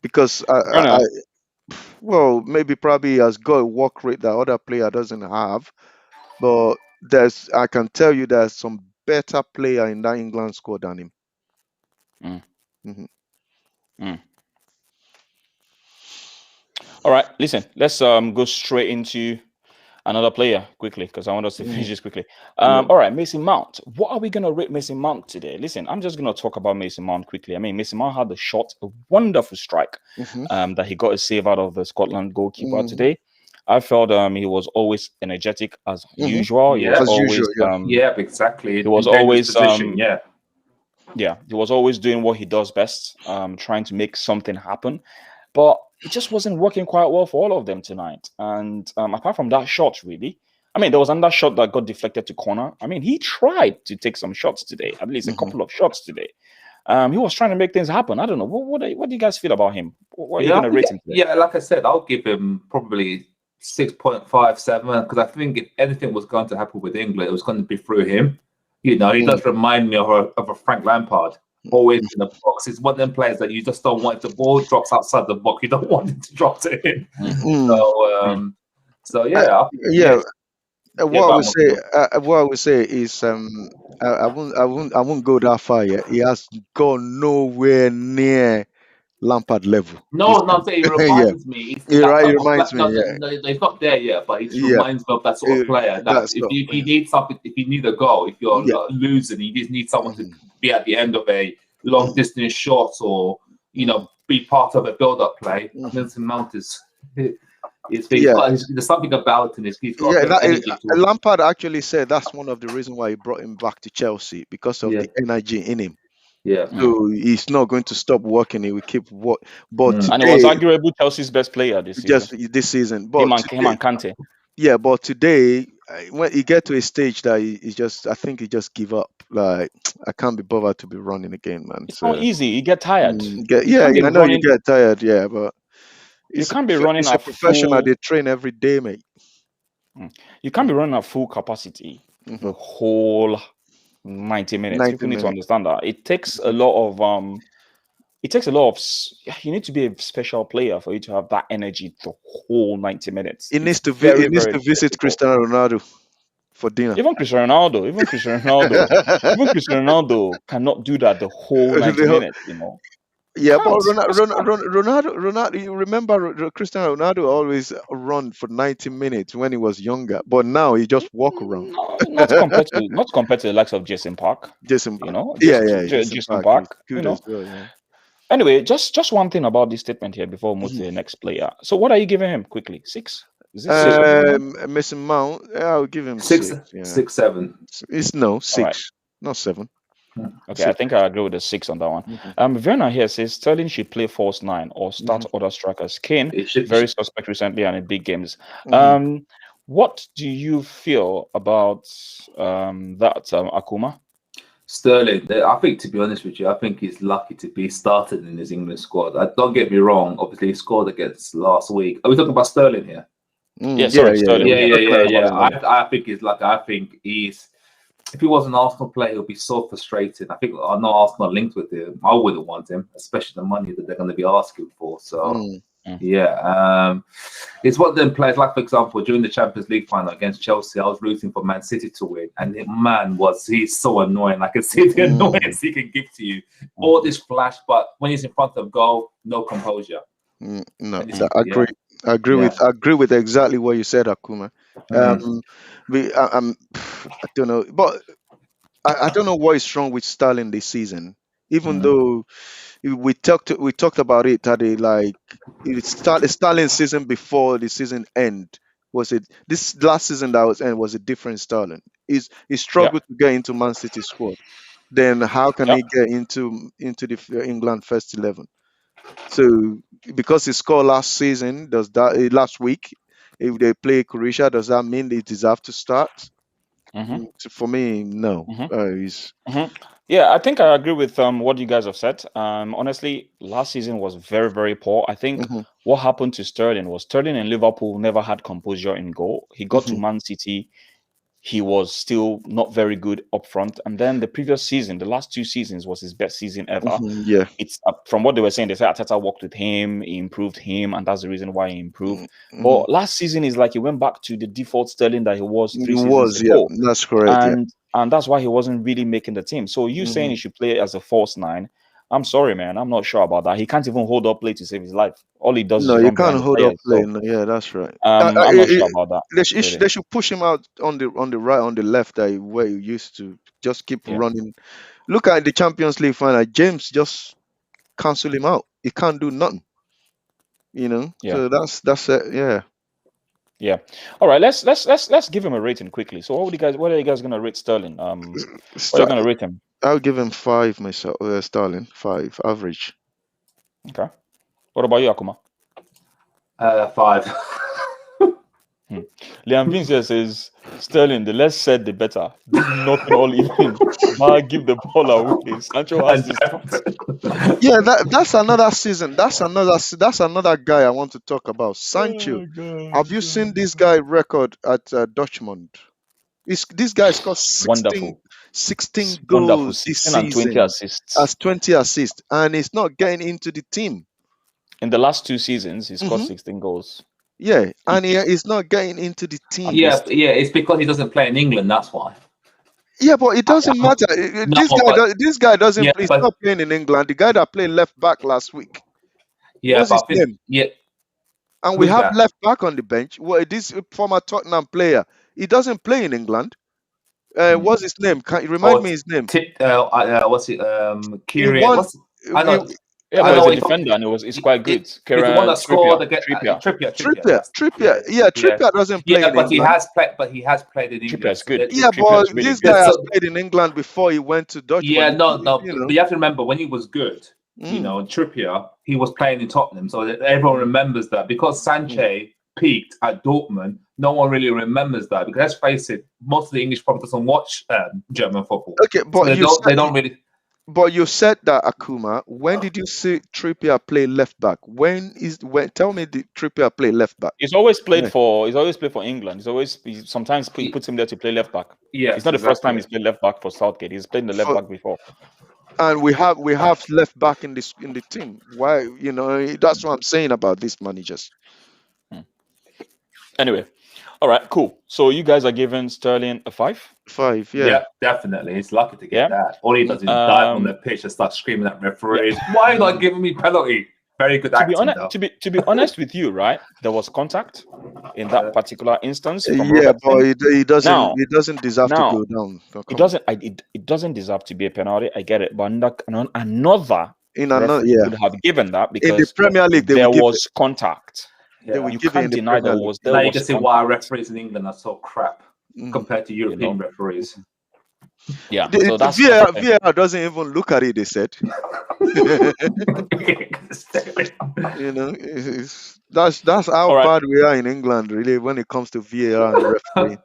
Because maybe probably he has got a work rate that other player doesn't have, but I can tell you there's some better player in that England squad than him. All right, listen, let's go straight into another player quickly because I want us to finish this quickly. All right, Mason Mount. What are we going to rate Mason Mount today? Listen, I'm just going to talk about Mason Mount quickly. I mean, Mason Mount had the shot, a wonderful strike that he got a save out of the Scotland goalkeeper today. I felt he was always energetic as usual. He was always exactly. He was always he was always doing what he does best, trying to make something happen. But it just wasn't working quite well for all of them tonight. And apart from that shot, really, I mean, there was another shot that got deflected to corner. I mean, he tried to take some shots today, at least a couple of shots today. He was trying to make things happen. I don't know. What do you guys feel about him? What are you going to rate him today? Yeah, like I said, I'll give him probably 6.57 because I think if anything was going to happen with England, it was going to be through him. You know, he does remind me of a Frank Lampard. Always in the box. It's one of them players that you just don't want. If the ball drops outside the box, you don't want it to drop to him. So yeah. What I would say is I won't go that far yet. He has gone nowhere near Lampard level. No, I'm saying he reminds me. He reminds me. No, he's not there yet, but he reminds me of that sort of player. That if you need something, if you need a goal, if you're losing, you just need someone to be at the end of a long distance shot, or be part of a build-up play. Mason Mount is. There's something about him. He's got Lampard actually said that's one of the reasons why he brought him back to Chelsea, because of the energy in him. Yeah. So he's not going to stop working. He will keep work. But today, and it was arguably Chelsea's best player this season. Just this season. But him and Kante. Yeah, but today when he get to a stage that I think he just give up. Like, I can't be bothered to be running again, man. It's not easy. You get tired. You get tired. Yeah, but you can't be running. It's a professional. They train every day, mate. You can't be running at full capacity the whole 90 minutes. People need to understand that it takes a lot of you need to be a special player for you to have that energy the whole 90 minutes. He needs to visit Cristiano Ronaldo for dinner. Even Cristiano Ronaldo cannot do that the whole 90 minutes, Yeah, but Ronaldo, you remember Cristiano Ronaldo always run for 90 minutes when he was younger, but now he just walk around. Not compared to the likes of Jason Park. Jason Park. Well, Anyway, just one thing about this statement here before we move to the next player. So what are you giving him quickly? 6? Is it Mason Mount, I'll give him 6. 6, 7. It's 6, right. Not 7. Okay, I think I agree with the 6 on that one. Werner here says Sterling should play false 9 or start other strikers. Kane, very suspect recently and in big games. What do you feel about that, Akuma? Sterling, I think, to be honest with you, I think he's lucky to be started in his England squad. Don't get me wrong. Obviously, he scored against last week. Are we talking about Sterling here? Sterling. Yeah. I think he's lucky. I think he's. If he was an Arsenal player, he'll be so frustrated. I think I know Arsenal linked with him. I wouldn't want him, especially the money that they're going to be asking for. So, it's one of them players. Like, for example, during the Champions League final against Chelsea, I was rooting for Man City to win, and he's so annoying. I can see the annoyance he can give to you. All this flash, but when he's in front of goal, no composure. I agree with exactly what you said, Akuma. I don't know, but I don't know what is wrong with Sterling this season. Even though we talked about it, Tade, like Sterling's season before the season end, was it this last season that was end was a different Sterling. He struggled to get into Man City squad. Then how can he get into the England first 11? So because he scored last week, if they play Croatia, does that mean they deserve to start? For me, no. Yeah, I think I agree with what you guys have said. Honestly, last season was very, very poor. I think what happened to Sterling was Sterling in Liverpool never had composure in goal. He got to Man City. He was still not very good up front. And then the previous season, the last 2 seasons, was his best season ever. It's from what they were saying, they said Arteta worked with him, he improved him, and that's the reason why he improved. But last season is like he went back to the default Sterling that he was 3 seasons ago. That's correct. And that's why he wasn't really making the team. So you saying he should play as a false 9, I'm sorry, man. I'm not sure about that. He can't even hold up play to save his life. All he does No, is you run can't behind the hold up players. play. So, No, yeah, that's right. I'm not sure about that. They should push him out on the right, on the left, where he used to just keep running. Look at the Champions League final. James just cancel him out. He can't do nothing. Yeah. So that's it. Yeah. Yeah. All right. Let's give him a rating quickly. So what are you guys gonna rate Sterling? What are you gonna rate him? I'll give him 5 myself. Sterling 5 average. Okay. What about you, Akuma? 5. Liam Vince says Sterling, the less said the better. Do nothing all evening. But give the ball away. Sancho has this. Yeah, that's another season. That's another guy I want to talk about. Sancho. Have you seen this guy record at Dortmund? This guy scored 16 goals Wonderful. this 16 and 20 season assists. as 20 assists, and he's not getting into the team. In the last 2 seasons, he scored 16 goals. Yeah, and he's not getting into the team. Yeah, it's because he doesn't play in England. That's why. Yeah, but it doesn't matter. This guy doesn't. He's not playing in England. The guy that played left back last week. Yeah, what's his name? Yeah. And we have left back on the bench. Well, this former Tottenham player. He doesn't play in England. What's his name? Can you remind me his name? What's it? Kieran. I know. Yeah, but he's a defender and it's quite good. He's the one that scored against Trippier. Yeah, Trippier doesn't play in England. He has played in England. Trippier's good. Yeah, but this guy has played in England before he went to Dortmund. Yeah, no. But you have to remember when he was good, Trippier, he was playing in Tottenham, so everyone remembers that. Because Sanchez peaked at Dortmund, no one really remembers that. Because let's face it, most of the English public doesn't watch German football. Okay, but so they don't really. But you said that, Akuma. When did you see Trippier play left back? Tell me, did Trippier play left back? He's always played for England. Sometimes he puts him there to play left back. Yeah, it's not the first time he's played left back for Southgate. He's played in the left back before. And we have left back in the team. Why? That's what I'm saying about these managers. Anyway, all right, cool. So you guys are giving Sterling a 5? 5, yeah. Yeah, definitely. He's lucky to get that. All he does is dive on the pitch and start screaming at referees. Why are you not giving me penalty? Very good acting, to be honest with you, right? There was contact in that particular instance. Yeah, but he doesn't deserve to go down. It doesn't deserve to be a penalty. I get it, but another would have given that because in the Premier League there was contact. Yeah. You can't deny there was. Now you can see why referees in England are so crap compared to European referees. Yeah, so that's VAR doesn't even look at it. They said, that's how bad we are in England, really, when it comes to VAR and referee.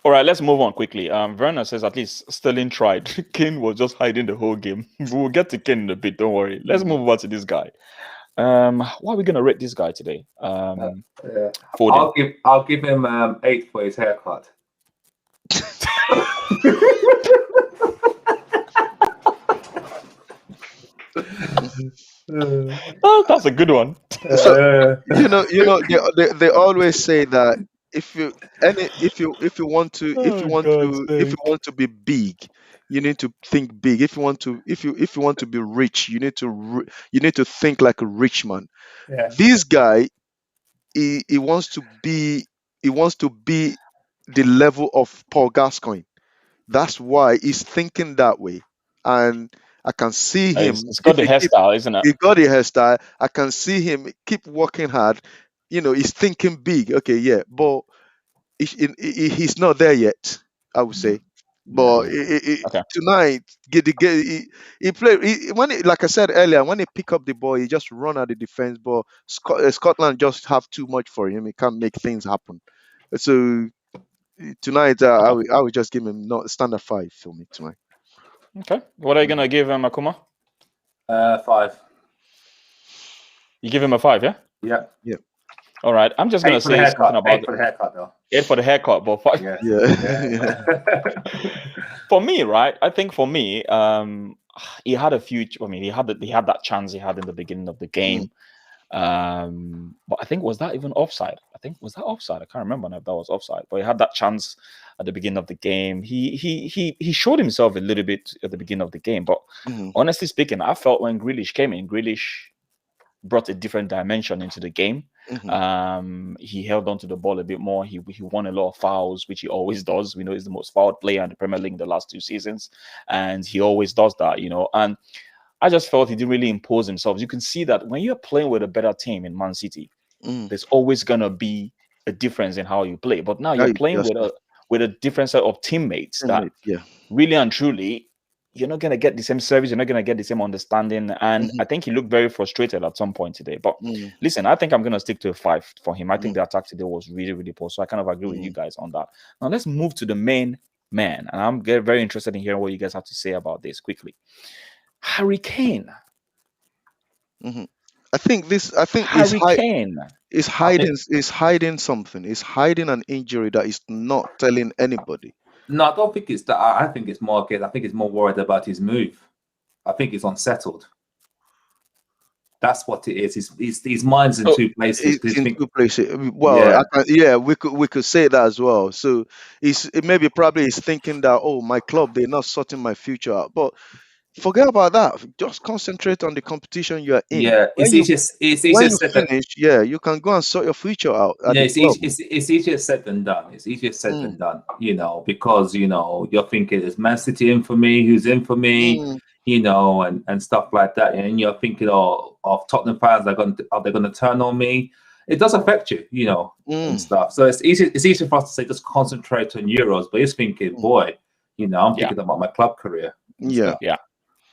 All right, let's move on quickly. Verna says at least Sterling tried. Kane was just hiding the whole game. We'll get to Kane in a bit. Don't worry. Let's move over to this guy. What are we gonna rate this guy today? I'll give him 8 for his haircut. Oh, that's a good one. So, they always say that if you want to be big, you need to think big. If you want to be rich, you need to think like a rich man. Yeah. This guy, he wants to be the level of Paul Gascoigne. That's why he's thinking that way, and I can see him. It's got the hairstyle, isn't it? He got the hairstyle. I can see him keep working hard. He's thinking big. Okay, yeah, but he's not there yet, I would say. But tonight, he played. Like I said earlier, when he pick up the ball, he just run at the defense. But Scotland just have too much for him. He can't make things happen. So tonight, I would just give him standard 5 for me tonight. Okay, what are you gonna give him, Akuma? 5. You give him a 5, yeah? Yeah. All right, I'm just gonna say something about 8 for the haircut, though. 8 for the haircut, but 5. Yeah. For me, right? I think for me, he had a few. I mean, he had that chance he had in the beginning of the game. But I think was that even offside? I think was that offside. I can't remember now if that was offside, but he had that chance at the beginning of the game. He showed himself a little bit at the beginning of the game, but honestly speaking, I felt when Grealish came in, Grealish brought a different dimension into the game. He held on to the ball a bit more. He won a lot of fouls, which he always does. We know he's the most fouled player in the Premier League in the last 2 seasons, and he always does that, And I just felt he didn't really impose himself. You can see that when you're playing with a better team in Man City, there's always gonna be a difference in how you play. But now you're playing with a different set of teammates that really and truly, you're not going to get the same service. You're not going to get the same understanding. And I think he looked very frustrated at some point today. But listen, I think I'm going to stick to a 5 for him. I think the attack today was really, really poor. So I kind of agree with you guys on that. Now let's move to the main man. And I'm very interested in hearing what you guys have to say about this quickly. Harry Kane. I think Harry Kane is hiding something. He's hiding an injury that he's not telling anybody. No, I don't think it's that. I think it's more. I think it's more worried about his move. I think he's unsettled. That's what it is. His mind's in two places. Two places. Well, we could say that as well. So probably he's thinking that, oh, my club, they're not sorting my future out. But forget about that. Just concentrate on the competition you are in. Yeah, it's easier said than you can go and sort your future out. It's easier said than done. It's easier said than done. Because you're thinking, is Man City in for me? Who's in for me? And stuff like that. And you're thinking, of Tottenham fans, are they going to turn on me? It does affect you, and stuff. So it's easier for us to say just concentrate on Euros, but he's thinking, boy, I'm thinking about my club career.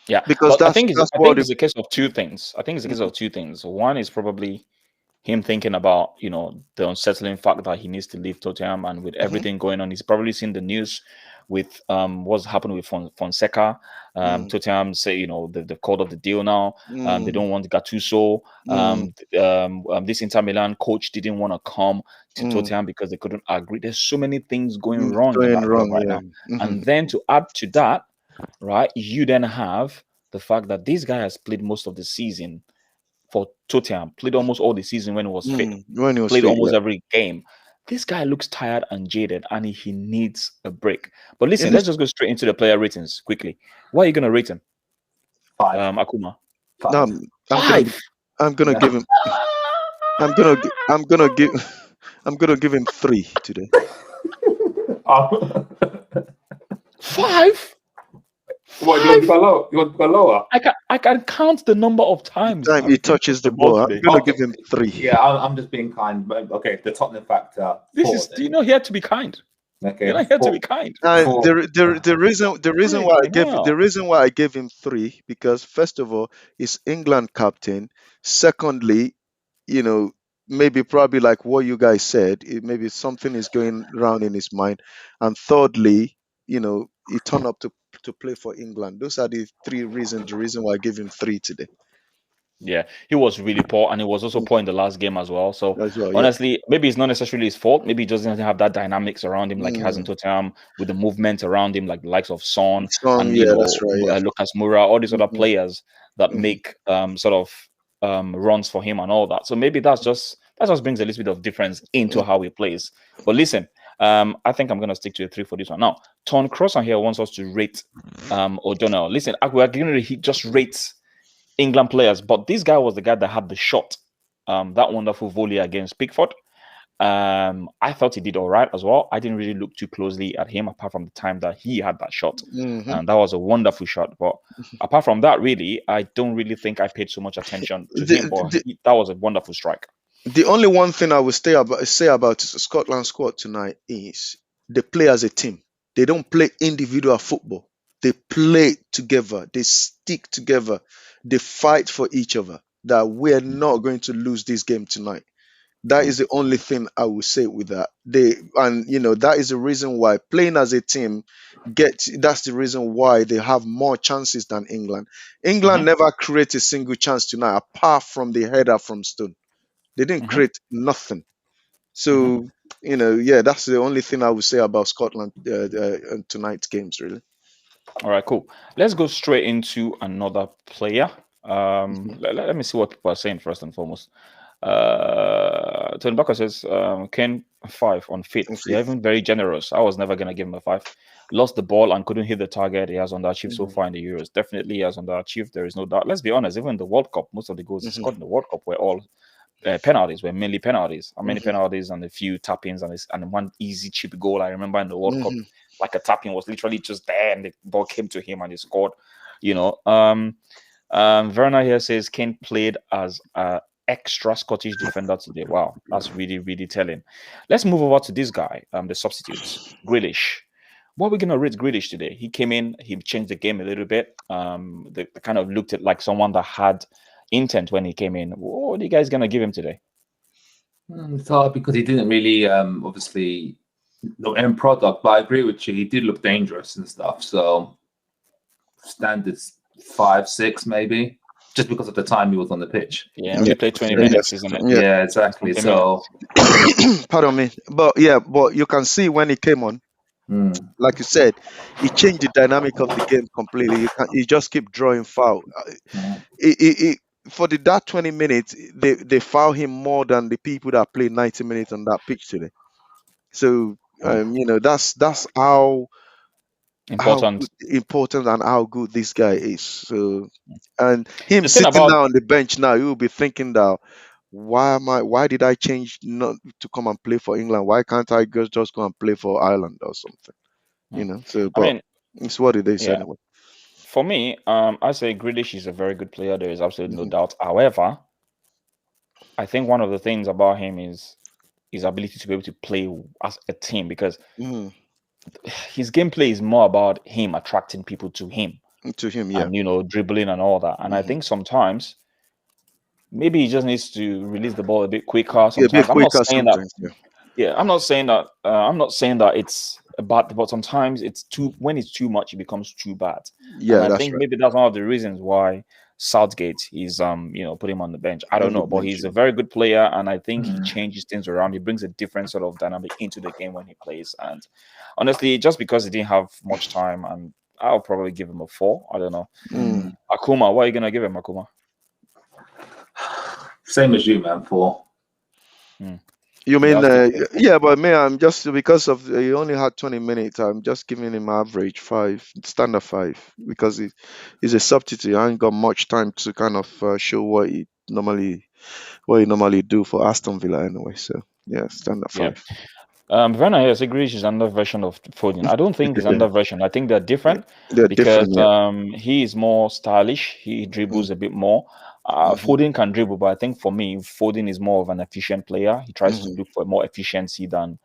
Yeah, because I think it's a case of two things. I think it's a case of two things. One is probably him thinking about, the unsettling fact that he needs to leave Tottenham, and with everything going on, he's probably seen the news with what's happened with Fonseca. Tottenham say, they've called off the deal now. They don't want Gattuso. This Inter Milan coach didn't want to come to Tottenham because they couldn't agree. There's so many things going wrong in that club right now. And then to add to that, right, you then have the fact that this guy has played most of the season for Tottenham, played almost all the season when he was fit, played almost every game. This guy looks tired and jaded, and he needs a break. But listen, let's just go straight into the player ratings quickly. What are you going to rate him? 5. Akuma. 5. I'm gonna give him. I'm gonna give him 3 today. 5. What, you want to go lower? I can count the number of times he touches the ball. I'm gonna give him 3. Yeah, I'm just being kind. But okay, the Tottenham factor. This is you're here to be kind. Okay, you're not here to be kind. The reason why I gave him 3, because first of all, he's England captain. Secondly, probably like what you guys said, maybe something is going around in his mind. And thirdly, he turned up to play for England. Those are the 3 reasons. The reason why I give him 3 today. Yeah, he was really poor, and he was also poor in the last game as well. So honestly, maybe it's not necessarily his fault. Maybe he just doesn't have that dynamics around him like he has in Tottenham, with the movement around him, like the likes of Son and Lucas Moura, all these other players that make runs for him and all that. So maybe that just brings a little bit of difference into how he plays. But listen, I think I'm going to stick to a 3 for this one. Now, Ton Cross on here wants us to rate O'Donnell. Listen, we're going to just rate England players, but this guy was the guy that had the shot, that wonderful volley against Pickford. I thought he did all right as well. I didn't really look too closely at him apart from the time that he had that shot. And that was a wonderful shot. But apart from that, really, I don't really think I paid so much attention to him. But that was a wonderful strike. The only one thing I would say about Scotland squad tonight is they play as a team. They don't play individual football. They play together. They stick together. They fight for each other. That we're not going to lose this game tonight. That is the only thing I will say with that. That is the reason why playing as a team that's the reason why they have more chances than England. England never create a single chance tonight apart from the header from Stone. They didn't create nothing. So, that's the only thing I would say about Scotland tonight's games, really. All right, cool. Let's go straight into another player. Let me see what people are saying first and foremost. Tony Bakker says, Ken 5 on fit. You're even very generous. I was never gonna give him a 5. Lost the ball and couldn't hit the target. He has underachieved so far in the Euros. Definitely he has underachieved. There is no doubt. Let's be honest, even in the World Cup, most of the goals he scored in the World Cup were all penalties, were mainly penalties. How many penalties and a few tap-ins and one easy chip goal I remember in the World Cup, like a tap-in was literally just there and the ball came to him and he scored. You know, Werner here says Kane played as a extra Scottish defender today. Wow, that's really, really telling. Let's move over to this guy, the substitutes, Grealish. What are we gonna rate Grealish today? He came in, he changed the game a little bit. They kind of looked at like someone that had intent when he came in. What are you guys gonna give him today? It's hard because he didn't really, obviously, no end product. But I agree with you. He did look dangerous and stuff. So standards 5, 6 maybe, just because of the time he was on the pitch. Yeah, we played 20 minutes, isn't it? Yeah, exactly. So, pardon me, but you can see when he came on, like you said, he changed the dynamic of the game completely. You just keep drawing foul. For that 20 minutes, they foul him more than the people that played 90 minutes on that pitch today. So that's how important and how good this guy is. So, and him sitting down on the bench now, he will be thinking that why did I change not to come and play for England? Why can't I just go and play for Ireland or something? So but it's what it is anyway. For me, I say Grealish is a very good player. There is absolutely no doubt. However, I think one of the things about him is his ability to be able to play as a team, because his gameplay is more about him attracting people to him, and dribbling and all that. And I think sometimes maybe he just needs to release the ball a bit quicker. Sometimes I'm not saying that. I'm not saying that it's bad, but sometimes when it's too much, it becomes too bad. Yeah, and I think maybe that's one of the reasons why Southgate is put him on the bench. I don't know, but he's a very good player, and I think he changes things around. He brings a different sort of dynamic into the game when he plays. And honestly, just because he didn't have much time, and I'll probably give him a 4. I don't know. Akuma, what are you gonna give him, Akuma? Same as you, man. 4. You mean but me, I'm just because of he only had 20 minutes. I'm just giving him average 5, standard 5, because he's a substitute. I ain't got much time to kind of show what he normally do for Aston Villa anyway. So yeah, standard 5. Werner here agrees is another version of Foden. I don't think he's another version. I think they're different. He is more stylish. He dribbles a bit more. Foden can dribble, but I think for me, Foden is more of an efficient player. He tries to look for more efficiency than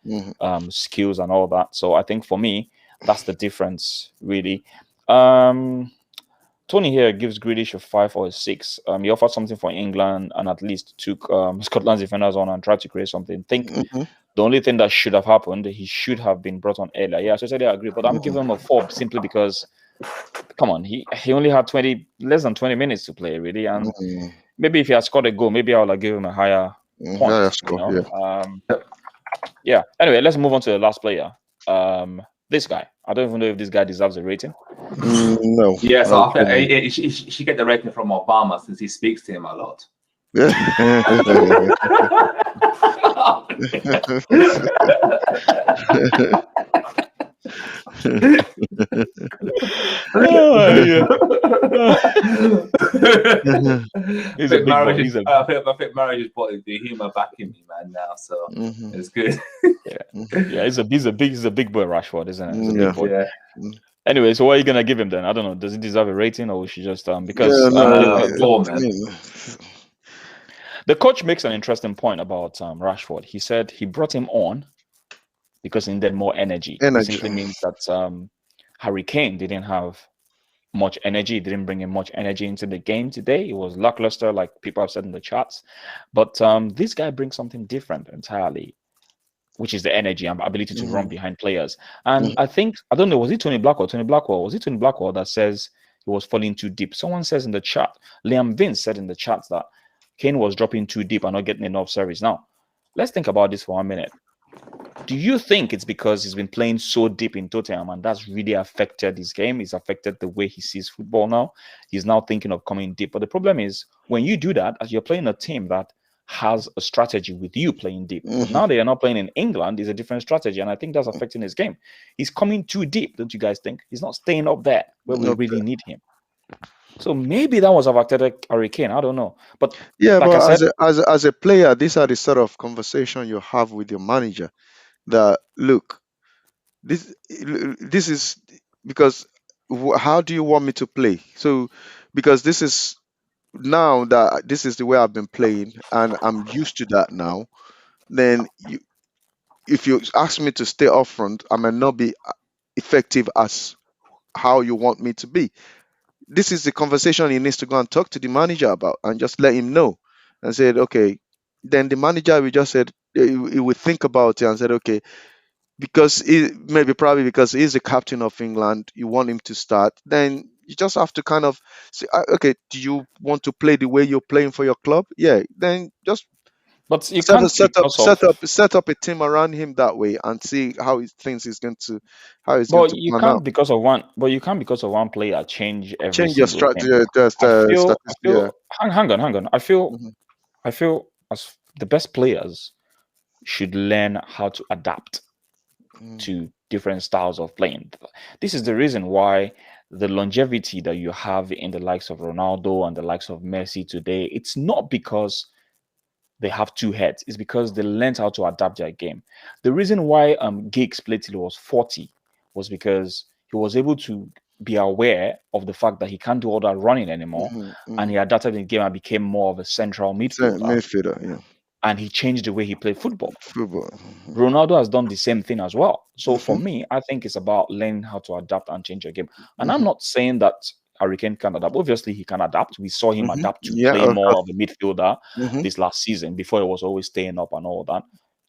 skills and all that. So I think for me, that's the difference, really. Tony here gives Grealish a 5 or a 6. He offered something for England and at least took Scotland's defenders on and tried to create something. I think the only thing that should have happened, he should have been brought on earlier. Yeah, so I agree, but I'm giving him a 4 simply because, come on, he only had less than 20 minutes to play, really. And maybe if he had scored a goal, maybe I would have given him a higher point. Anyway, let's move on to the last player. This guy. I don't even know if this guy deserves a rating. No. Yeah, so he should get the rating from Obama since he speaks to him a lot. He's a big boy. I think marriage is putting the humor back in me, man. Now, so it's good. He's a big boy, Rashford, isn't it? He's a big boy. Yeah. Anyway, so what are you gonna give him then? I don't know. Does he deserve a rating, or we should just because the coach makes an interesting point about Rashford. He said he brought him on because he needed more energy. It simply means that Harry Kane didn't have much energy. He didn't bring in much energy into the game today. It was lackluster, like people have said in the chats. But this guy brings something different entirely, which is the energy and ability to run behind players. And I think, I don't know, was it Tony Blackwell? Was it Tony Blackwell that says he was falling too deep? Someone says in the chat, Liam Vince said in the chat that Kane was dropping too deep and not getting enough service. Now, let's think about this for a minute. Do you think it's because he's been playing so deep in Tottenham and that's really affected his game? It's affected the way he sees football now. He's now thinking of coming deep. But the problem is, when you do that, as you're playing a team that has a strategy with you playing deep. But now they are not playing in England. It's a different strategy, and I think that's affecting his game. He's coming too deep, don't you guys think? He's not staying up there where we really need him. So maybe that was affected Harry Kane. I don't know. But yeah, like but I said, as a player, these are the sort of conversation you have with your manager. That look, this is because how do you want me to play? So because this is now that this is the way I've been playing and I'm used to that now, then if you ask me to stay up front, I may not be effective as how you want me to be. This is the conversation he needs to go and talk to the manager about and just let him know and said, okay, then the manager will just said he will think about it and said, okay, because probably because he's the captain of England, you want him to start, then you just have to kind of say, okay, do you want to play the way you're playing for your club? Yeah, then just but you can't set up a team around him that way and see how he thinks he's going to you can't because of one player change your strategy. Hang on. I feel as the best players should learn how to adapt to different styles of playing. This is the reason why the longevity that you have in the likes of Ronaldo and the likes of Messi today, it's not because they have two heads. It's because they learned how to adapt their game. The reason why Giggs played till he was 40 was because he was able to be aware of the fact that he can't do all that running anymore, and he adapted in the game and became more of a central midfielder. Yeah. And he changed the way he played football. Ronaldo has done the same thing as well. So for me, I think it's about learning how to adapt and change your game. And I'm not saying that Harry Kane can adapt. Obviously, he can adapt. We saw him adapt to play more of a midfielder this last season. Before, it was always staying up and all that.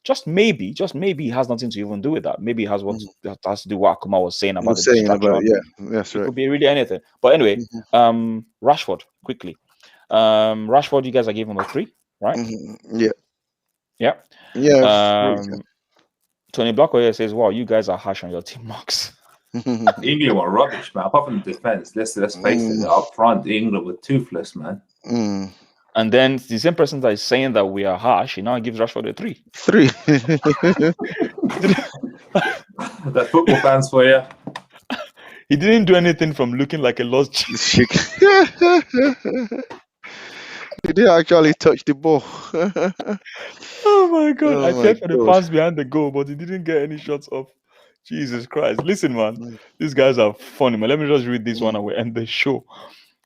Just maybe it has nothing to even do with that. Maybe it has has to do what Akuma was saying about the distraction. That's right. It could be really anything. But anyway, Rashford, quickly. Rashford, you guys are giving him a 3, right? Yeah. Tony Blackwell says, "Wow, you guys are harsh on your team marks." England were rubbish, man. Apart from the defense, let's face it. Up front, England were toothless, man. And then the same person that is saying that we are harsh, he now gives Rashford a 3. 3. That's football fans for you. He didn't do anything from looking like a lost chick. He did actually touch the ball. Oh my god! I said for the pass behind the goal, but he didn't get any shots off. Jesus Christ! Listen, man, these guys are funny, man. Let me just read this one and we end the show.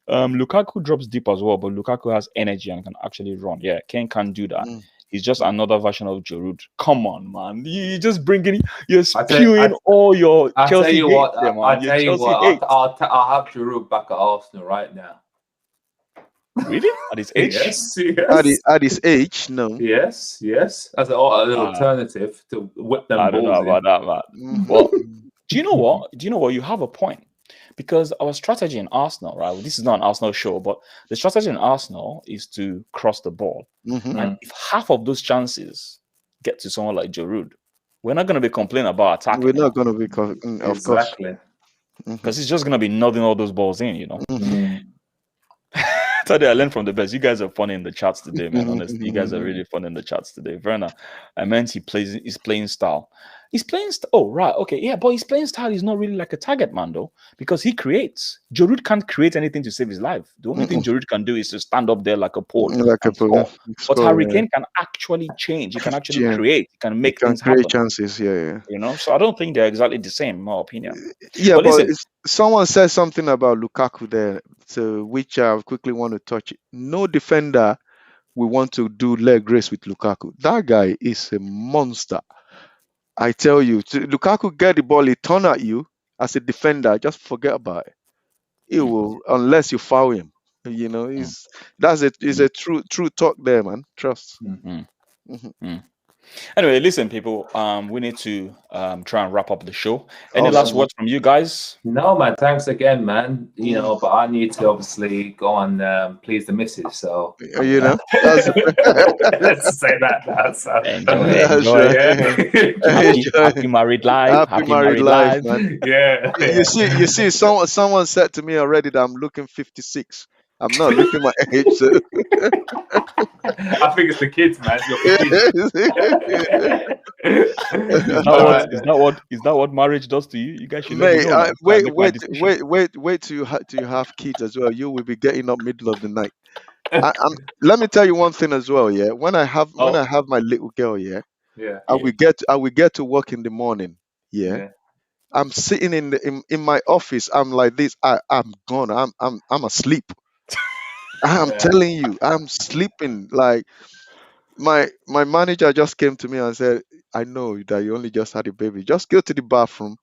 Lukaku drops deep as well, but Lukaku has energy and can actually run. Yeah, Kane can't do that. He's just another version of Giroud. Come on, man. You just bringing, you're spewing all your Chelsea hate. I'll tell you what. I'll have Giroud back at Arsenal right now. Really? At his age? Yes. At his age, no. Yes. As an alternative to whip them balls. I don't know about that, man. Well, do you know what? You have a point. Because our strategy in Arsenal, right? This is not an Arsenal show, but the strategy in Arsenal is to cross the ball. And if half of those chances get to someone like Giroud, we're not going to be complaining about attacking. We're not going to be, of course. Because it's just going to be nodding all those balls in, Tade, I learned from the best. You guys are funny in the chats today, man. Honestly, you guys are really fun in the chats today. Werner, I meant his playing style. Oh, right. Okay. Yeah, but his playing style is not really like a target man, though, because he creates. Giroud can't create anything to save his life. The only thing Giroud can do is to stand up there like a pole. But Harry Kane can actually change. He can actually create. He can make things happen. Chances, yeah. So I don't think they're exactly the same, in my opinion. Yeah, but someone said something about Lukaku there, so which I quickly want to touch. No defender will want to do leg race with Lukaku. That guy is a monster. I tell you, Lukaku get the ball, he turn at you as a defender, just forget about it. He will, unless you foul him. It's a true talk there, man. Trust. Anyway, listen, people. We need to try and wrap up the show. Any last words from you guys? No, man. Thanks again, man. But I need to obviously go and please the missus. So let's say that now. So. Enjoy. Happy married life. Happy married life, man. Yeah. You see, someone said to me already that I'm looking 56. I'm not looking my age. So. I think it's the kids, man. Is that what marriage does to you? You guys should Mate, know. wait till you have kids as well. You will be getting up middle of the night. Let me tell you one thing as well. Yeah, when I have my little girl, I will get to work in the morning. Yeah. I'm sitting in my office. I'm like this. I'm gone. I'm asleep. I'm telling you, I'm sleeping. Like my manager just came to me and said, "I know that you only just had a baby. Just go to the bathroom,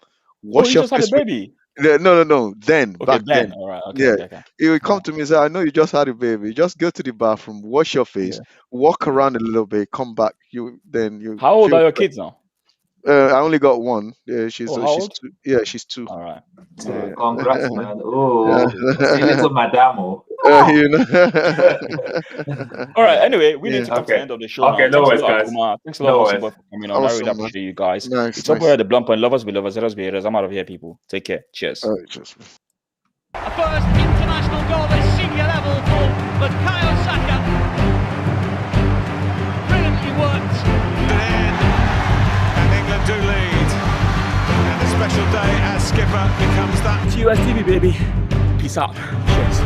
wash your just had a baby." No. Then back then. All right. Okay. He would come to me and say, "I know you just had a baby. Just go to the bathroom, wash your face, walk around a little bit, come back. You." How old are your kids now? I only got one. She's old? two. Yeah, she's 2. All right. Congrats, man. Oh, see little madamo. You know. All right. Anyway, we need to come to the end of the show. Okay, now. no worries, guys. Thanks a lot, for coming on. I really Awesome, appreciate you guys. Nice. It's up here, the Blunt Point. Lovers be lovers, haters be haters. I'm out of here, people. Take care. Cheers. Cheers. A first international goal at senior level for Bukayo Saka. Brilliantly worked. And England do lead. And a special day as skipper becomes that. TUS TV, baby. Peace out. Cheers.